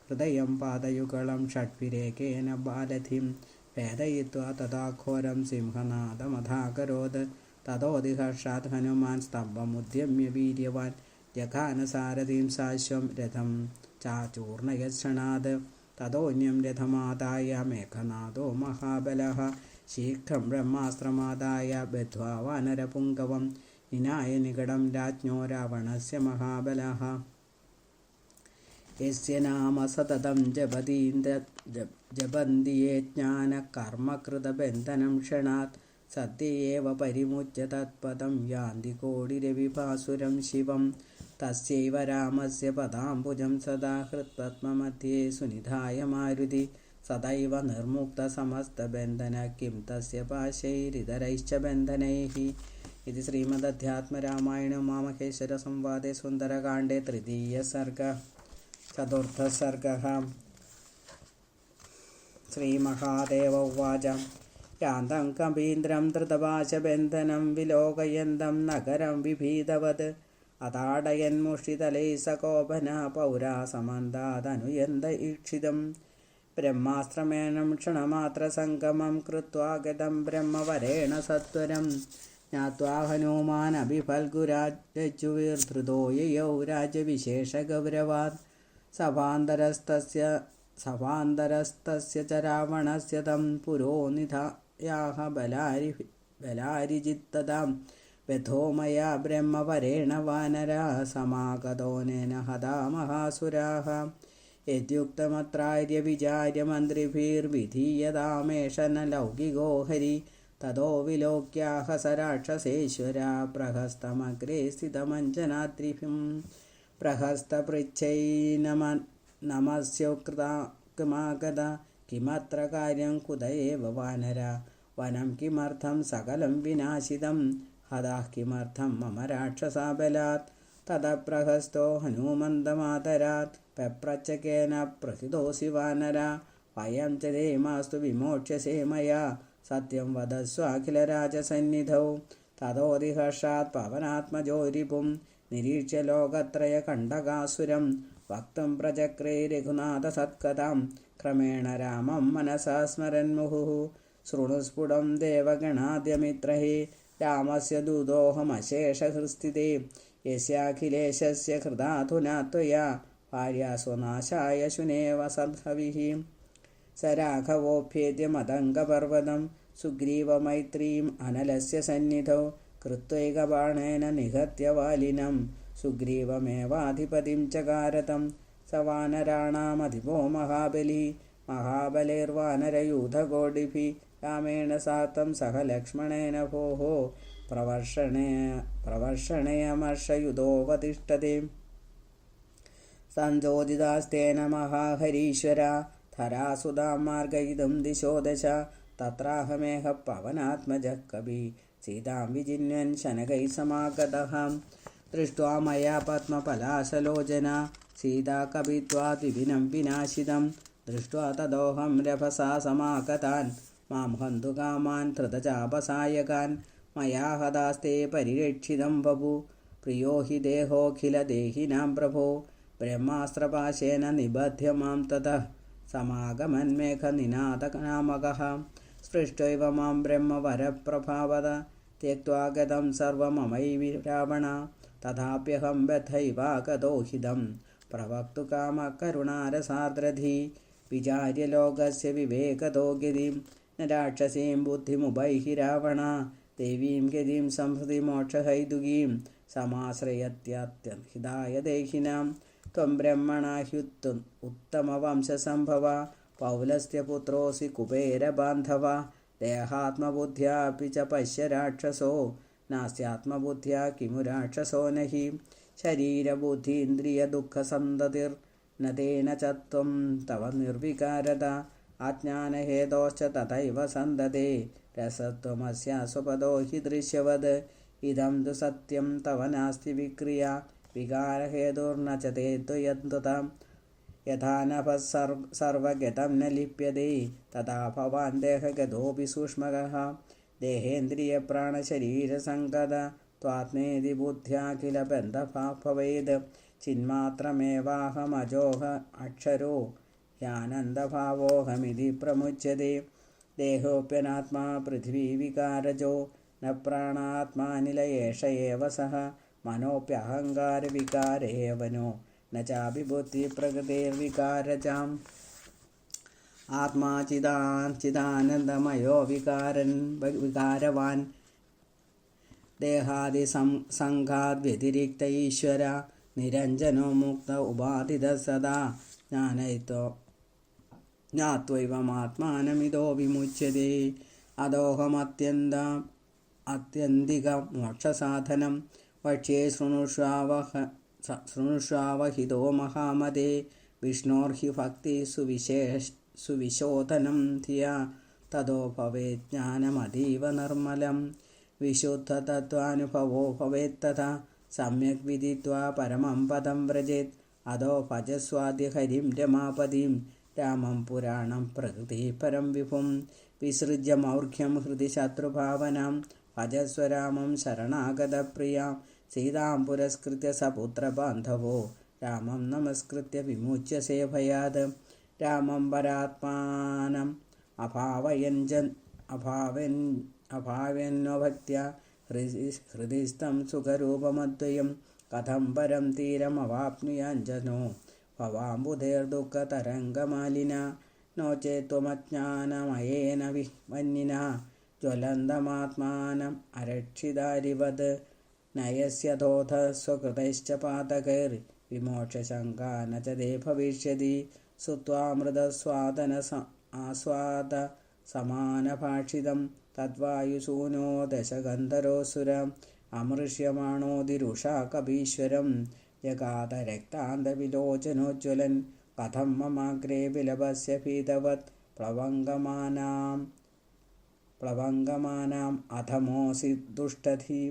ഹൃദയം പാദയുഗളം ഷഡ്ഭിരേകേന ബാലധിം ഭേദയിത്വാ തഥാ ഘോരം സിംഹനാദമഥാകരോത് തതോധിഹർഷാത് ഹനുമാൻ സ്തംഭമുദ്യമ്യ വീര്യവാൻ ജഘാനസാരഥിം സാശ്വം രഥം ചാചൂർണയക്ഷണാത് തതോന്യം രഥമാദായ മേഘനാദോ മഹാബലഃ ശീഘ്രം ബ്രഹ്മാസ്ത്രമാദായ ബദ്ധ്വാ വാനരപുംഗവം നിനായ നികടം രാജ്ഞോ രാവണസ്യ മഹാബലഃ യസ്യ നാമ സതതം ജപന്തി യേ ജ്ഞാനകർമ്മകൃതബന്ധനം ക്ഷണാത് സദ്യയേവ പരിമുച്യ തത്പദം യാന്തി കോടിരവിഭാസുരം ശിവം തസ്യൈവ രാമസ്യ പദാംബുജം സദാ ഹൃത്പത്മമധ്യേ സുനിധായ മാരുതി സദൈവ നിർമുക്തസമസ്തബന്ധന കിം തസ്യ പാശൈരിതരൈശ്ച ബന്ധനൈഃ. ഇത് ശ്രീമദധ്യാത്മരാമായണ ഉമാമഹേശ്വര സംവാദേ സുന്ദരകാണ്ഡേ തൃതീയ സർഗ ചതുർത്ഥ സർഗഃ. ശ്രീമഹാദേവ ഉവാച യാന്തം കപീന്ദ്രം ധൃതപാശബന്ധനം വിലോകയന്തം നഗരം വിഭീതവത് അതാടയന്മുഷിതലൈ സകോപന പൗരാ സമന്താദനുയന്ത ഈക്ഷിതം ബ്രഹ്മാസ്ത്രമേണം ക്ഷണമാത്രസംഗമം കൃത്വാ ഗതം ബ്രഹ്മവരേണ സത്വരം ജ്ഞാത്വാ ഹനുമാനഭിഫൽഗുരാജുവിർധൃതോ യയൗ രാജ്യവിശേഷഗൗരവാത് സഭാന്തരസ്തസ്യ ച രാവണസ്യ തം പുരോ നിധായാഹ ബലാരിജിത്തതാം വ്യഥോ മയാ ബ്രഹ്മവരേണ വാനരാ സമാഗതോനേന ഹതാ മഹാസുരാഃ യദ്യുക്തമത്രാര്യ വിചാര്യ മന്ത്രിഭിർവിധീയതാമേഷ ന ലൗകികോ ഹരി തതോ വിലോക്യാഹ സ രാക്ഷസേശ്വരാ പ്രഹസ്തമഗ്രേ സ്ഥിതമഞ്ജനാദ്രിഭിം പ്രഹസ്തപൃച്ഛൈനമസ്യോക്തമാഗത കിമത്ര കാര്യം കുത ഏവ വാനര വനം കിമർത്ഥം സകലം വിനാശിതം ഹതാഃ കിമർത്ഥം മമ രാക്ഷസാബലാത് തതപ്രഹസ്തോ ഹനുമന്തമാതരാത് പെപ്രച്ഛകേന പ്രഹിതോऽസി വാനര വയം ച ദേമാസ്തു വിമോക്ഷ്യസേ മയാ സത്യം വദസ്വാഖിലരാജസന്നിധൗ തതോധിഹർഷാത് പവനാത്മജോ രിപും നിരീക്ഷ്യ ലോകത്രയകണ്ഠകാസുരം വക്തും പ്രചക്രേ രഘുനാഥസത്കഥാം ക്രമേണ രാമം മനസാ സ്മരന്മുഹുഃ ശൃണുസ്ഫുടം ദേവഗണാദ്യമിത്രഹേ രാമസ്യ ദൂതോഹമശേഷഹൃസ്ഥിതേ യസ്യാഖിലേശസ്യ ഹൃദാധുനാ ത്വയാ ഭാര്യാസ്വനാശായ ശുനേവ സദ്ഭവിഃ സ രാഘവോऽഭ്യേദ്യ മദംഗപർവ്വതം സുഗ്രീവമൈത്രീം അനലസ്യ സന്നിധൗ കൃത്വൈകബാണേന നിഹത്യ വാലിനം സുഗ്രീവമേവാധിപതിം ചകാരതം സ വാനരാണാമധിപോ മഹാബലി മഹാബലൈർവാനരയൂഥകോടിഭിः രാമേണ സാത്തം സഹ ലക്ഷ്മണേന ഭോः പ്രവർഷണേയമർഷയുധോപതിഷ്ഠത്തെ സഞ്ചോദിതാസ്തേന മഹാഹരീശ്വരാ ധരാസുതാം മാർഗയിതും ദിശോ ദശ തത്രാഹമേഹ പവനാത്മജഃ കവി സീതാം വിജിന്വൻ ശനകൈः സമാഗതഃ ദൃഷ്ട്വാ മയാ പത്മപലാശലോചനാ സീതാ കവിത്വാത് വിപിനം വിനാശിതം ദൃഷ്ട്വാ തദോഹം രഭസാ സമാഗതാൻ മാം ഹന്തുകാമാൻ ധൃതചാപസായകാൻ മയാ ഹതാസ്തേ പരിരക്ഷിതം വപു പ്രിയോ ഹി ദേഹോഖിലദേഹിനാം പ്രഭോ ബ്രഹ്മാസ്ത്രപാശേന നിബധ്യ മാം തതഃ സമാഗമന്മേഘനിനാദനാമകഃ स्पृष्ट्वैव मां ब्रह्मवरप्रभावद त्यक्त्वा गतं सर्वममैवि रावण तथाप्यहं व्यथैवागतोहिदं प्रवक्तुकामकरुणारसार्द्रधी विचार्य लोकस्य विवेकतो गतिं न राक्षसीं बुद्धिमुपैहि रावण देवीं गतिं संहृति मोक्षहैतुकीं समाश्रयत्यत्यहिताय देहिनां त्वं ब्रह्मणा उत्तमवंशसम्भवा पौलस्त्यपुत्रोऽसि कुबेरबान्धव देहात्मबुद्ध्यापि च पश्य राक्षसो नास्त्यात्मबुद्ध्या किमु राक्षसो न हि शरीरबुद्धीन्द्रियदुःखसन्ततिर्न तेन च त्वं तव निर्विकारता अज्ञानहेतोश्च तथैव सन्दते रसत्वमस्यास्वपदो हि दृश्यवद् इदं तु सत्यं तव नास्ति विक्रिया विकारहेतुर्न च ते द्वयन्ततां यथा नभः सर्वगतं न लिप्यते तथा भवान् देहगतोऽपि सूक्ष्मकः देहेन्द्रियप्राणशरीरसङ्गत त्वात्मेति बुद्ध्या किल बन्धः भवेत् चिन्मात्रमेवाहमजोह अक्षरो ह्यानन्दभावोऽहमिति प्रमुच्यते देहोऽप्यनात्मा पृथिवीविकारजो न प्राणात्मानिल एष एव सः मनोऽप्यहङ्कारविकार एव नो न चापि बुद्धिप्रकृतिर्विकारजाम् आत्मा चिदानन्दमयो विकारवान् देहादिसङ्घाद्व्यतिरिक्त ईश्वर निरञ्जनो मुक्त उपाधितः सदा ज्ञात्वैवमात्मानमिदो विमुच्यते अदोहमत्यन्तिकमोक्षसाधनं वक्ष्ये शृणुष्वावहितो महामते विष्णोर्हि भक्तिः सुविशोधनं धिया ततो भवेत् ज्ञानमतीव निर्मलं विशुद्धतत्त्वानुभवो भवेत्तथा सम्यक् विदित्वा परमं पदं व्रजेत् अदो भजस्वाद्य हरिं रमापतिं रामं पुराणं प्रकृतिः परं विभुं विसृज्य मौर्घ्यं हृदि शत्रुभावनां भजस्व रामं शरणागतप्रियां सीतां पुरस्कृत्य सपुत्रबान्धवो रामं नमस्कृत्य विमुच्य सेभयात् रामं परात्मानम् अभावयन्नो भक्त्या हृदिस्थं सुखरूपमद्वयं कथं परं तीरमवाप्नुयाञ्जनो भवाम्बुधैर्दुःखतरङ्गमालिना नो चेत् त्वमज्ञानमयेन वह्निना ज्वलन्तमात्मानम् अरक्षितारिवत् नयस्यथोथ स्वकृतैश्च पातकैर्विमोक्षशङ्का न च ते भविष्यति सुत्वामृतस्वादन आस्वादसमानभाषितं तद्वायुसूनो दशगन्धरोऽसुर अमृष्यमाणोदिरुषा कपीश्वरं जगादरक्तान्तविलोचनोज्ज्वलन् कथं ममाग्रे विलभस्य पीतवत् प्लवङ्गमानाम् अधमोऽसि दुष्टधी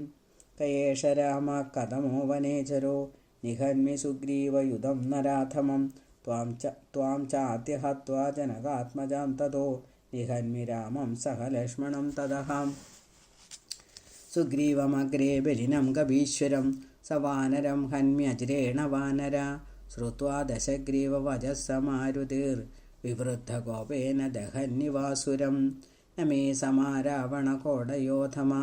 क एष राम कथमो वनेचरो निहन्मि सुग्रीवयुधं नराधमं त्वां चाद्य हत्वा जनकात्मजां ततो निहन्मि रामं सह लक्ष्मणं तदहं सुग्रीवमग्रे बलिनं कपीश्वरं स वानरं हन्म्यज्रेण वानरा श्रुत्वा दशग्रीववचः समारुतिर्विवृद्धकोपेन दहन्निवासुरं न मे समा रावणकोटयोधमा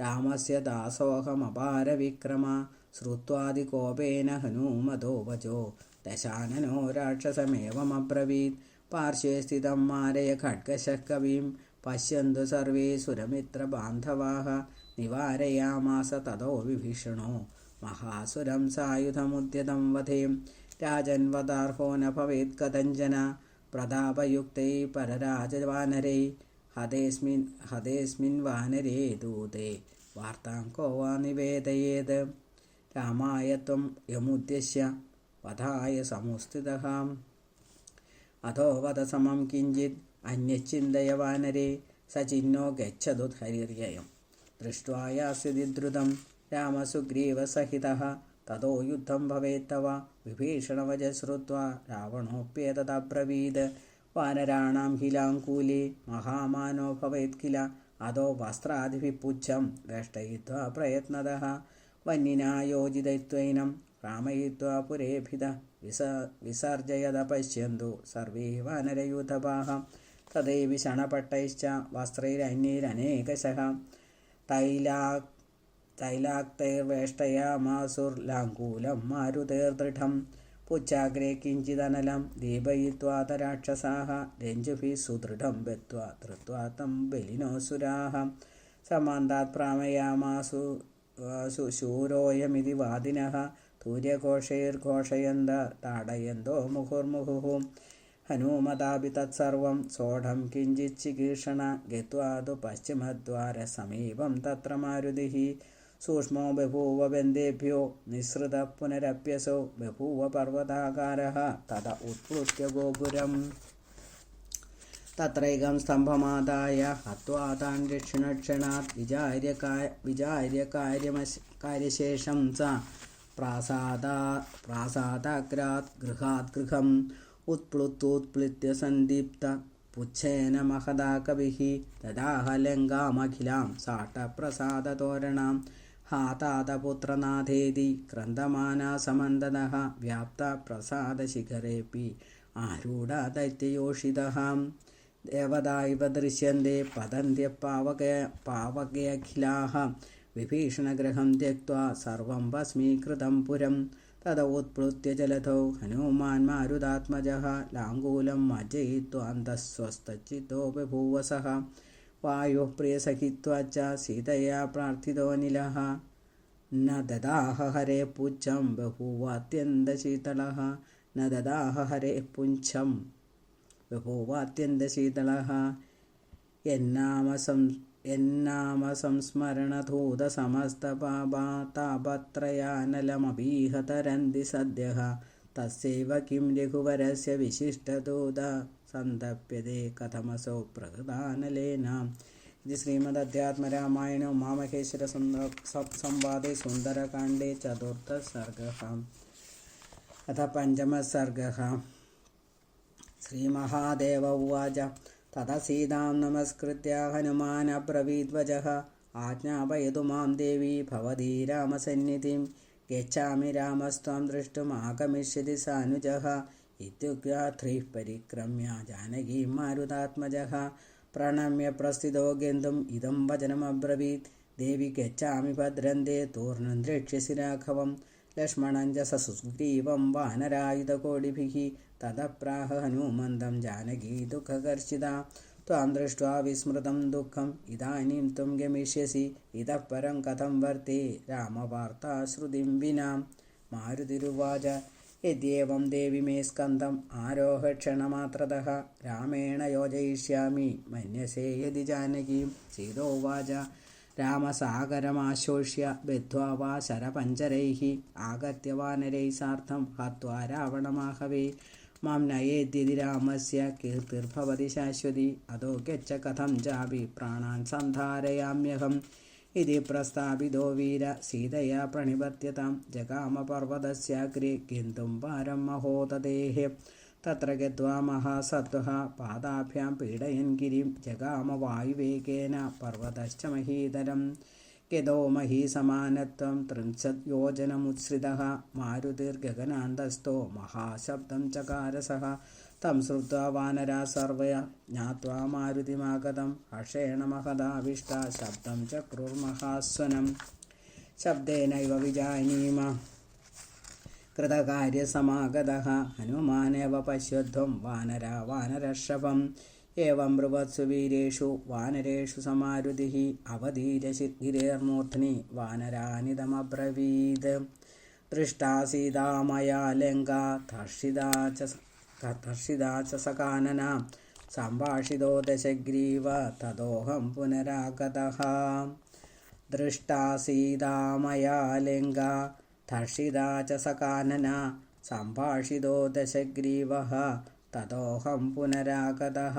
रामस्य दासोऽहमपारविक्रमा श्रुत्वादिकोपेन हनूमतो वचो दशाननो राक्षसमेवमब्रवीत् पार्श्वे स्थितं मारय खड्गशः कविं पश्यन्तु सर्वे सुरमित्रबान्धवाः निवारयामास ततो विभीषणो महासुरं सायुधमुद्यतं वधे राजन्वदार्हो न भवेत् कथञ्चन प्रतापयुक्तैः परराजवानरैः हतेऽस्मिन् वानरे दूते वार्तां को वा निवेदयेत् रामाय त्वं यमुद्दिश्य वधाय समुस्थितः अथो वद समं किञ्चित् अन्यच्चिन्तय वानरे स चिन्नो गच्छदुद्धरिर्ययं दृष्ट्वा यास्यति द्रुतं रामसुग्रीवसहितः ततो युद्धं भवेत्तव विभीषणवचः श्रुत्वा रावणोऽप्येतदब्रवीत् वानराणां हिलाङ्कूले महामानो भवेत् किल अधो वस्त्रादिभिः पुच्छं वेष्टयित्वा प्रयत्नतः वह्निना योजितत्वैनं रामयित्वा पुरेभिद विसर्जयद पश्यन्तु सर्वे वानरयूथपाः തദേവി ശണപട്ടൈശ്ച വസ്ത്രൈരന്യൈരനേകശഃ തൈലാക്തൈർവേഷ്ടയാമാസുർലാങ്കൂലം മാരുതേർദൃഢം പുച്ഛാഗ്രേ കിഞ്ചിദനലം ദീപയിത്വാത രാക്ഷസാഃ രഞ്ജുഭിः സുദൃഢം ബദ്ധ്വാ ധൃത്വാ തം ബലിനോऽസുരാः സമാന്താത് പ്രാമയാമാസു ശൂരോऽയമിതി വാദിനഃ തൂര്യഘോഷൈർഘോഷയന്ത താടയന്തോ മുഹുർമുഹുഃ ഹനൂമതാപി തത്സർവം സോഢം കിഞ്ചിത് ചികീർഷണ ഗത്വാ തു പശ്ചിമദ്വാരസമീപം തത്ര മാരുതിഃ സൂക്ഷ്മോ ബഭൂവ ബന്ധേഭ്യോ നിസ്സൃതഃ പുനരപ്യസോ ബഭൂവ പർവ്വതാകാരഃ തത ഉത്പ്ലുത്യ ഗോപുരം തത്രൈകം സ്തംഭമാദായ ഹത്വാ താൻ ദക്ഷിണക്ഷണാത് വിചാര്യ കാര്യശേഷം സ പ്രാസാദാഗ്രാത് ഗൃഹാത് ഗൃഹം ഉത്പ്ലുത്യോത്പ്ലുത്യ സന്ദീപ്ത പുച്ഛേന മഹദാ കവിഃ ദദാഹ ലങ്കാമഖിലാം സാട്ടപ്രസാദതോരണാം ഹാതാതപുത്രനാഥേതി ക്രന്ദമാനാ സമന്തതഃ വ്യാപ്ത പ്രസാദശിഖരേऽപി ആരൂഢ ദൈത്യയോഷിതഃ ദേവതാ ഇവ ദൃശ്യന്തെ പതന്ത്യപാവകേऽഖിലാഃ വിഭീഷണഗൃഹം ത്യക്ത്വാ സർവം ഭസ്മീകൃതം പുരം തത ഉത്പ്ലുത്യ ജലധൗ ഹനുമാൻ മാരുതാത്മജഃ ലാങ്കൂലം മജ്ജയിത്വാന്തഃസ്വസ്ഥചിത്തോ ബഭൂവ സഃ വായുഃ പ്രിയസഖിത്വാച്ച സീതയാ പ്രാർത്ഥിതോऽനിലഃ ന ദദാഹ ഹരേ പുച്ഛം ബഭൂവാത്യന്തശീതളഃ ന ദദാഹ ഹരേ പുച്ഛം ബഭൂവാത്യന്തശീതളഃ യന്നാമ സംസ്മരണധൂതസമസ്തപാപാതാപത്രയാനലമഭീഹതരന്തി സദ്യഃ തസ്യൈവ കിം രഘുവരസ്യ വിശിഷ്ടദൂത സന്തപ്യതേ കഥമസോ പ്രഹൃതാനലേന. ഇത് ശ്രീമദ് അധ്യാത്മരാമായണ ഉമാമഹേശ്വര സംവാദേ സുന്ദരകാണ്ഡേ ചതുർത്ഥ സർഗഃ. അഥ പഞ്ചമഃ സർഗഃ. ശ്രീമഹാദേവ ഉവാച തത സീതാം നമസ്കൃത്യ ഹനുമാൻ അബ്രവീദ്വചഃ ആജ്ഞാപയതു മാം ദേവി ഭവതി രാമസന്നിധിം ഗച്ഛാമി രാമസ്ത്വാം ദ്രഷ്ടും ആഗമിഷ്യതി സാനുജഃ ഇത്യുക്ത്വാ പരിക്രമ്യ ജാനകീം മാരുതാത്മജഃ പ്രണമ്യ പ്രസ്ഥിതോ ഗന്ധും ഇദം വചനമബ്രവീത് ദേവി ഗച്ഛാമി ഭദ്രന്തേ തൂർണം ദ്രക്ഷ്യസി രാഘവം ലക്ഷ്മണം ച സുഗ്രീവം വാനരായുധകോടിഭിഃ തതഃ പ്രാഹ ഹനുമന്തം ജാനകീ ദുഃഖകർഷിതാ ത്വാം ദൃഷ്ട്വാ വിസ്മൃതം ദുഃഖം ഇദാനീം ത്വം ഗമിഷ്യസി ഇതഃ പരം കഥം വർത്തേ രാമവാർത്താ ശ്രുതിം വിനാ. മാരുതിരുവാച യദ്യേവം ദേവി മേ സ്കന്ധം ആരോഹ ക്ഷണമാത്രതഃ രാമേണ യോജയിഷ്യാമി മന്യസേ യദി ജാനകീം. സീതോവാച രാമസാഗരമാശോഷ്യ ബദ്ധ്വാ വാ ശരപഞ്ചരൈഃ ആഗത്യ വാനരൈः സാർദ്ധം ഹത്വാ രാവണമാഹവേ മാം നയേദ്യതി രാമസ്യ കീർത്തിർഭവതി ശാശ്വതി അതോ ഗച്ഛ കഥം ചാപി പ്രാണാൻ സന്ധാരയാമ്യഹം ഇതി പ്രസ്താപിതോ വീര സീതയാ പ്രണിപത്യതാം ജഗാമ പർവ്വതസ്യാഗ്രെ ഗന്ധും പാരം മഹോദധേഃ തത്ര ഗത്വാ മഹാസത്വഃ പാദാഭ്യാം പീഡയൻ ഗിരിം ജഗാമ വായുവേഗേന പർവ്വതശ്ച മഹീതരം ഗതോ മഹീസമാനത്വം 30 യോജനമുത്സൃതഃ മാരുതിർഗഗനാന്തസ്ഥോ മഹാശബ്ദം ചകാരസഃ തം ശ്രുത്വാ വാനരാ സർവ്വ ജ്ഞാത്വാ മാരുതിമാഗതം ഹർഷേണ മഹദാവിഷ്ട ശബ്ദം ചക്രുർമഹാസ്വനം ശബ്ദേനൈവ വിജാനീമ കൃതകാര്യസമാഗതഃ ഹനുമാനേവ പശ്യധ്വം വാനരാ വാനരർഷഭം ഏവം ബ്രുവത്സു വീരേഷു വാനരേഷു സമാരുതിഃ അവധീരശിഖിരേർമൂർധ്നി വാനരാനിദമബ്രവീത് ദൃഷ്ടാ സീതാ മയാ ലങ്കാ ധർഷിതാ ച സകാനനാ സംഭാഷിതോ ദശഗ്രീവ തദോഹം പുനരാഗതഃ. ദൃഷ്ടാ സീതാ മയാ ലങ്കാ ധർഷിതാ ച സകാനനാ സംഭാഷിതോ ദശഗ്രീവഃ തദോഹം പുനരാഗതഃ.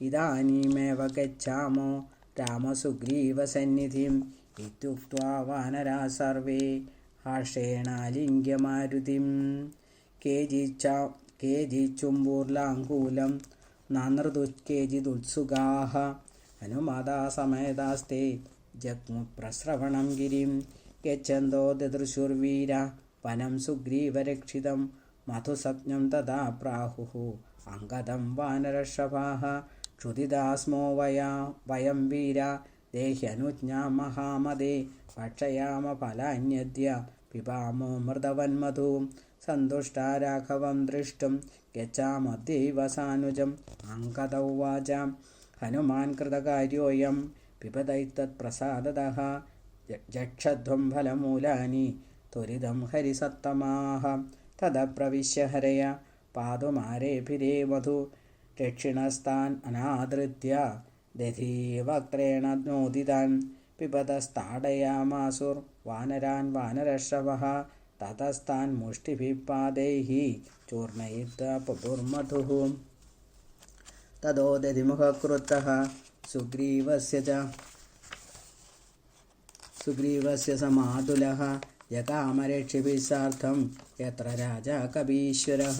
ഇദാനീമേവ ഗച്ഛാമോ രാമസുഗ്രീവസന്നിധിം ഇത്യുക്ത്വാ വാനരാ സർവേ ഹർഷേണാലിംഗ്യ മാരുതിം. കേചിച്ചുംബൂർലാങ്കൂലം നനൃതുക്കേചിദുത്സുകാഃ ഹനുമതാ സമേതാസ്തേ ജഗ്മുപ്രസ്രവണം ഗിരിം ഗച്ഛന്തോ ദദൃശുർവീര വനം സുഗ്രീവരക്ഷിതം മധുസജ്ഞം തഥാ പ്രാഹുഃ അംഗദം വാനരർഷഭാഃ क्षुदिदास्मो वयं वीरा देह्यनुज्ञां महामदे भक्षयाम फलान्यद्य पिबामो मृदवन्मधुं सन्तुष्टा राघवं द्रष्टुं गच्छामद्यैव सानुजम् अङ्गदौ वाचां हनुमान् कृतकार्योऽयं पिबदैतत्प्रसादतः जक्षध्वं फलमूलानि त्वरितं हरिसत्तमाः तदप्रविश्य हरय पादुमारेभिरे मधु दक्षिणस्तान् अनादृत्य दधीवक्त्रेण नोदितान् पिबतस्ताडयामासुर्वानरान् वानरश्रवः ततस्तान् मुष्टिभिः पादैः चूर्णयित्वा पुपुर्मधुः ततो दधिमुखकृतः सुग्रीवस्य समातुलः जगामरक्षिभिः सार्धं यत्र राजा कपीश्वरः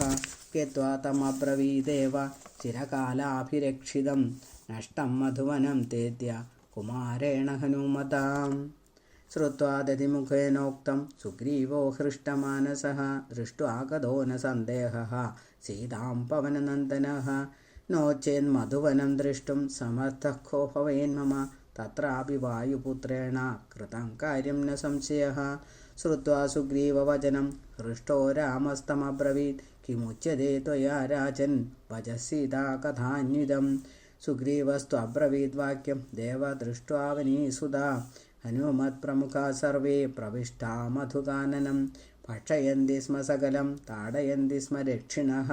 गत्वा तमब्रवीदेव चिरकालाभिरक्षितं नष्टं मधुवनं तेद्य कुमारेण हनुमताम् श्रुत्वा दधिमुखेनोक्तं सुग्रीवो हृष्टमानसः दृष्ट्वा गदो न सन्देहः सीतां पवननन्दनः नो चेन्मधुवनं द्रष्टुं समर्थः को भवेन्मम तत्रापि वायुपुत्रेण कृतं कार्यं न संशयः श्रुत्वा सुग्रीववचनं हृष्टो रामस्तमब्रवीत् किमुच्यते त्वया राजन् भज सीता कथान्वितं सुग्रीवस्त्वब्रवीद्वाक्यं देव दृष्ट्वा वनीसुधा हनुमत्प्रमुखा सर्वे प्रविष्टा मधुकाननं भक्षयन्ति स्म सकलं ताडयन्ति स्म दक्षिणः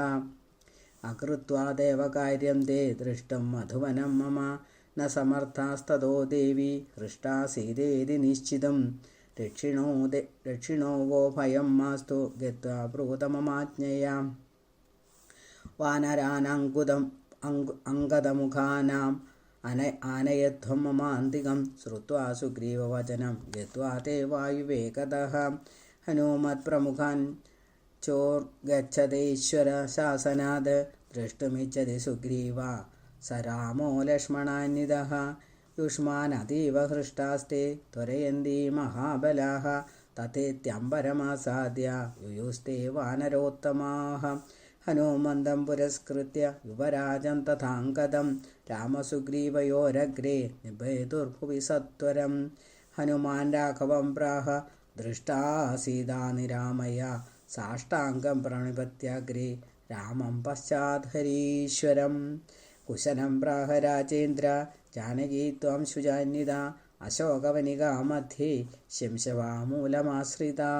अकृत्वा देवकार्यं ते दृष्टं मधुवनं मम न समर्थास्ततो देवी हृष्टा सीतेति निश्चितं दक्षिणो वो भयं मास्तु गत्वा ब्रूतममाज्ञया वानरानङ्गदमुखानाम् आनयध्वं ममान्तिकं श्रुत्वा सुग्रीववचनं गत्वा ते वायुवेगतः हनुमत्प्रमुखान् चोर्गच्छतेश्वरशासनात् द्रष्टुमिच्छति सुग्रीवा स रामो लक्ष्मणान्वितः युष्मानतीव हृष्टास्ते त्वरयन्ति महाबलाः तथेत्यम्बरमासाद्य युयुस्ते वानरोत्तमाः हनुमन्दं पुरस्कृत्य युवराजं तथाङ्गदं रामसुग्रीवयोरग्रे निभेतुर्भुवि सत्वरं हनुमान् राघवं प्राह दृष्टा सीता निरामय साष्टाङ्गं प्रणिपत्याग्रे रामं पश्चात् हरीश्वरं कुशलं प्राह राजेन्द्र जानकी त्वं शुजान्विता अशोकवनिका मध्ये शंशवामूलमाश्रिता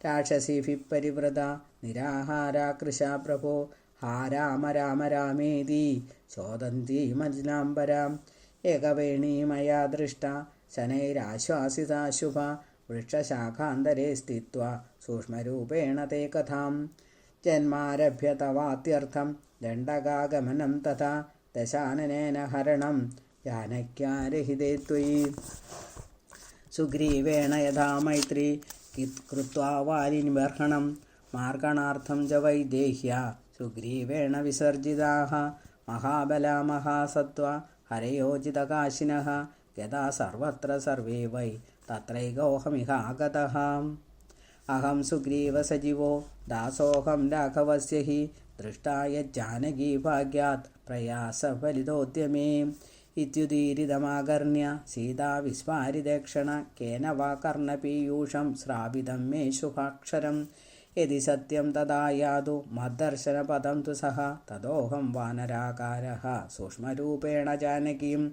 राक्षसीभिः परिवृता निराहारा कृशा प्रभो हा राम राम रामेति चोदन्ती मज्लाम्बराम् एकवेणी मया दृष्टा शनैराश्वासिता शुभा वृक्षशाखान्तरे स्थित्वा सूक्ष्मरूपेण ते कथां जन्मारभ्य तवात्यर्थं दण्डकागमनं तथा दशाननेन हरणं जानक्या रहिते त्वयि सुग्रीवेण यथा मैत्री कृत्वा वालिनिबर्हणं मार्गणार्थं च वैदेह्या सुग्रीवेण विसर्जिताः महाबला महासत्त्वा हरयोजितकाशिनः यदा सर्वत्र सर्वे वै तत्रैकोऽहमिहागतः अहं सुग्रीवसजीवो दासोऽहं राघवस्य हि दृष्टा यज्जानकी भाग्यात् प्रयासफलितोद्यमे इत्युदीरिदमाकर्ण्य सीता विस्फारिदक्षण केन वा कर्णपीयूषं श्रावितं मे शुभाक्षरं यदि सत्यं तदा यादु मद्दर्शनपदं तु सः तदोऽहं वानराकारः सूक्ष्मरूपेण जानकीं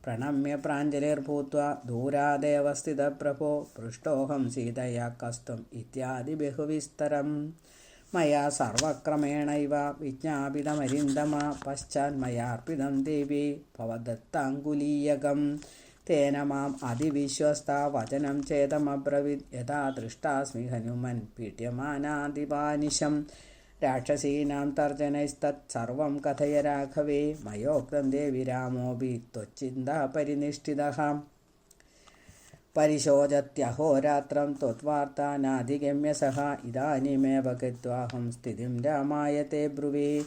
प्रणम्य प्राञ्जलिर्भूत्वा दूरादेव स्थितप्रभो पृष्टोऽहं सीतया कस्तुम् इत्यादि बहुविस्तरम् मया सर्वक्रमेणैव विज्ञापितमरिन्दमा पश्चान्मयार्पितं देवी भवदत्ताङ्गुलीयकं तेन माम् अधिविश्वस्ता वचनं चेदमब्रवीत् यथा दृष्टास्मि हनुमन् पीड्यमानादिपानिशं राक्षसीनां तर्जनैस्तत्सर्वं कथय राघवे मयोक्तं देवि रामोऽपि त्वच्चिन्तापरिनिष्ठितः परिशोचत्यहोरात्रं त्वद्वार्ता नाधिगम्य सः इदानीमेव गत्वाहं स्थितिं रामाय ते ब्रुवे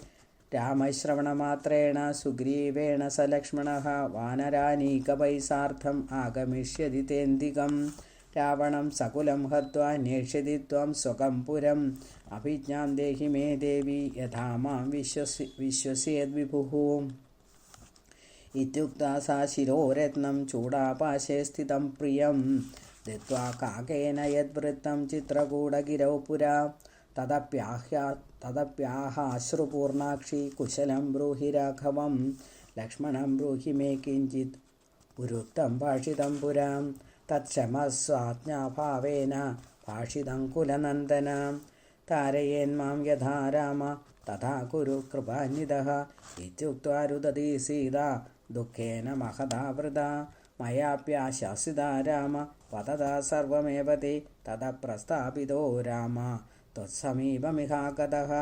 रामश्रवणमात्रेण सुग्रीवेण स लक्ष्मणः वानरानीकवै सार्धम् आगमिष्यति तेऽन्तिकं रावणं सकुलं हत्वा नेष्यति त्वं स्वकं पुरम् अभिज्ञां देहि मे देवी यथा मां विश्वसेद्विभुः इत्युक्ता सा शिरोरत्नं चूडापाशे स्थितं प्रियं दत्त्वा काकेन यद्वृत्तं चित्रकूटगिरौ पुरा तदप्याहाश्रुपूर्णाक्षी कुशलं ब्रूहि राघवं लक्ष्मणं ब्रूहि मे किञ्चित् पुरुक्तं भाषितं पुरा तत्क्षमस्वाज्ञाभावेन भाषितं कुलनन्दन तारयेन्मां यथा राम तथा कुरु कृपान्वितः इत्युक्त्वा रुदती सीता दुःखेन महदा वृथा मयाप्याशासिता राम वदता सर्वमेव ते ततः प्रस्थापितो राम त्वत्समीपमिहागतः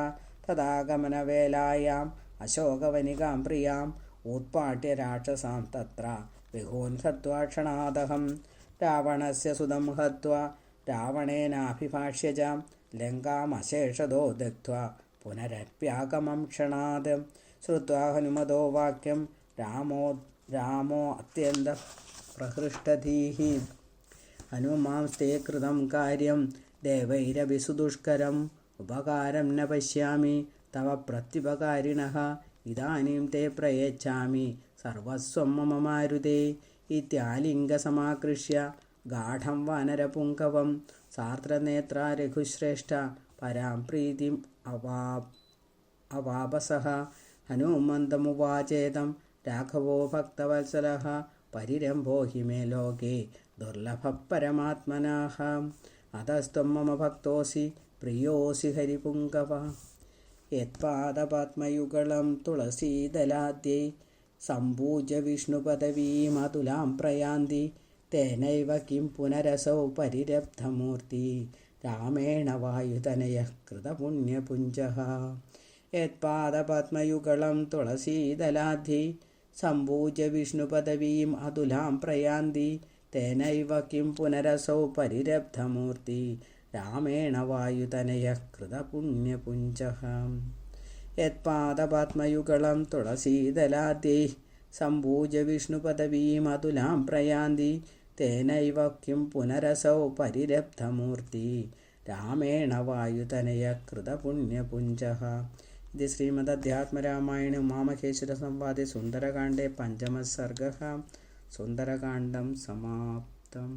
तदा गमनवेलायाम् अशोकवनिकां प्रियाम् उत्पाट्य राक्षसां तत्र विहून् हत्वा क्षणादहं रावणस्य सुतं हत्वा रावणेनाभिभाष्य च लङ्कामशेषतो दग्ध्वा पुनरप्यागमं क्षणात् श्रुत्वा हनुमतो वाक्यं रामो अत्यन्तः प्रहृष्टधीः हनुमांस्ते कृतं कार्यं देवैरपि सुदुष्करम् उपकारं न पश्यामि तव प्रत्युपकारिणः इदानीं ते प्रयच्छामि सर्वस्वं मम मारुते इत्यालिङ्गसमाकृष्य गाढं वानरपुङ्गवं सार्त्रनेत्रा रघुश्रेष्ठ परां प्रीतिम् अवापसः हनुमन्तमुवाचेदं राघवो भक्तवत्सलः परिरम्भो हि मे लोके दुर्लभः परमात्मनः अतस्त्वं मम भक्तोऽसि प्रियोऽसि हरिपुङ्गव यत्पादपद्मयुगलं तुलसीदलाद्यै सम्पूज्य विष्णुपदवीमतुलां प्रयान्ति तेनैव किं पुनरसौ परिरब्धमूर्ति रामेण वायुतनयः कृतपुण्यपुञ्जः यत्पादपद्मयुगलं तुलसीदलाद्यै सम्पूज्य विष्णुपदवीम् अतुलां प्रयान्ति तेनैव किं पुनरसौ परिरब्धमूर्ति रामेण वायुतनयः कृतपुण्यपुञ्जः यत्पादपद्मयुगलं तुलसीदलाद्यै सम्पूज्य विष्णुपदवीम् अतुलां प्रयान्ति तेनैव किं पुनरसौ परिरब्धमूर्ति रामेण वायुतनयः कृतपुण्यपुञ्जः इति श्रीमदध्यात्मरामायणे उमामहेश्वरसंवादे सुन्दरकाण्डे 5मः सर्गः सुन्दरकाण्डं समाप्तम्।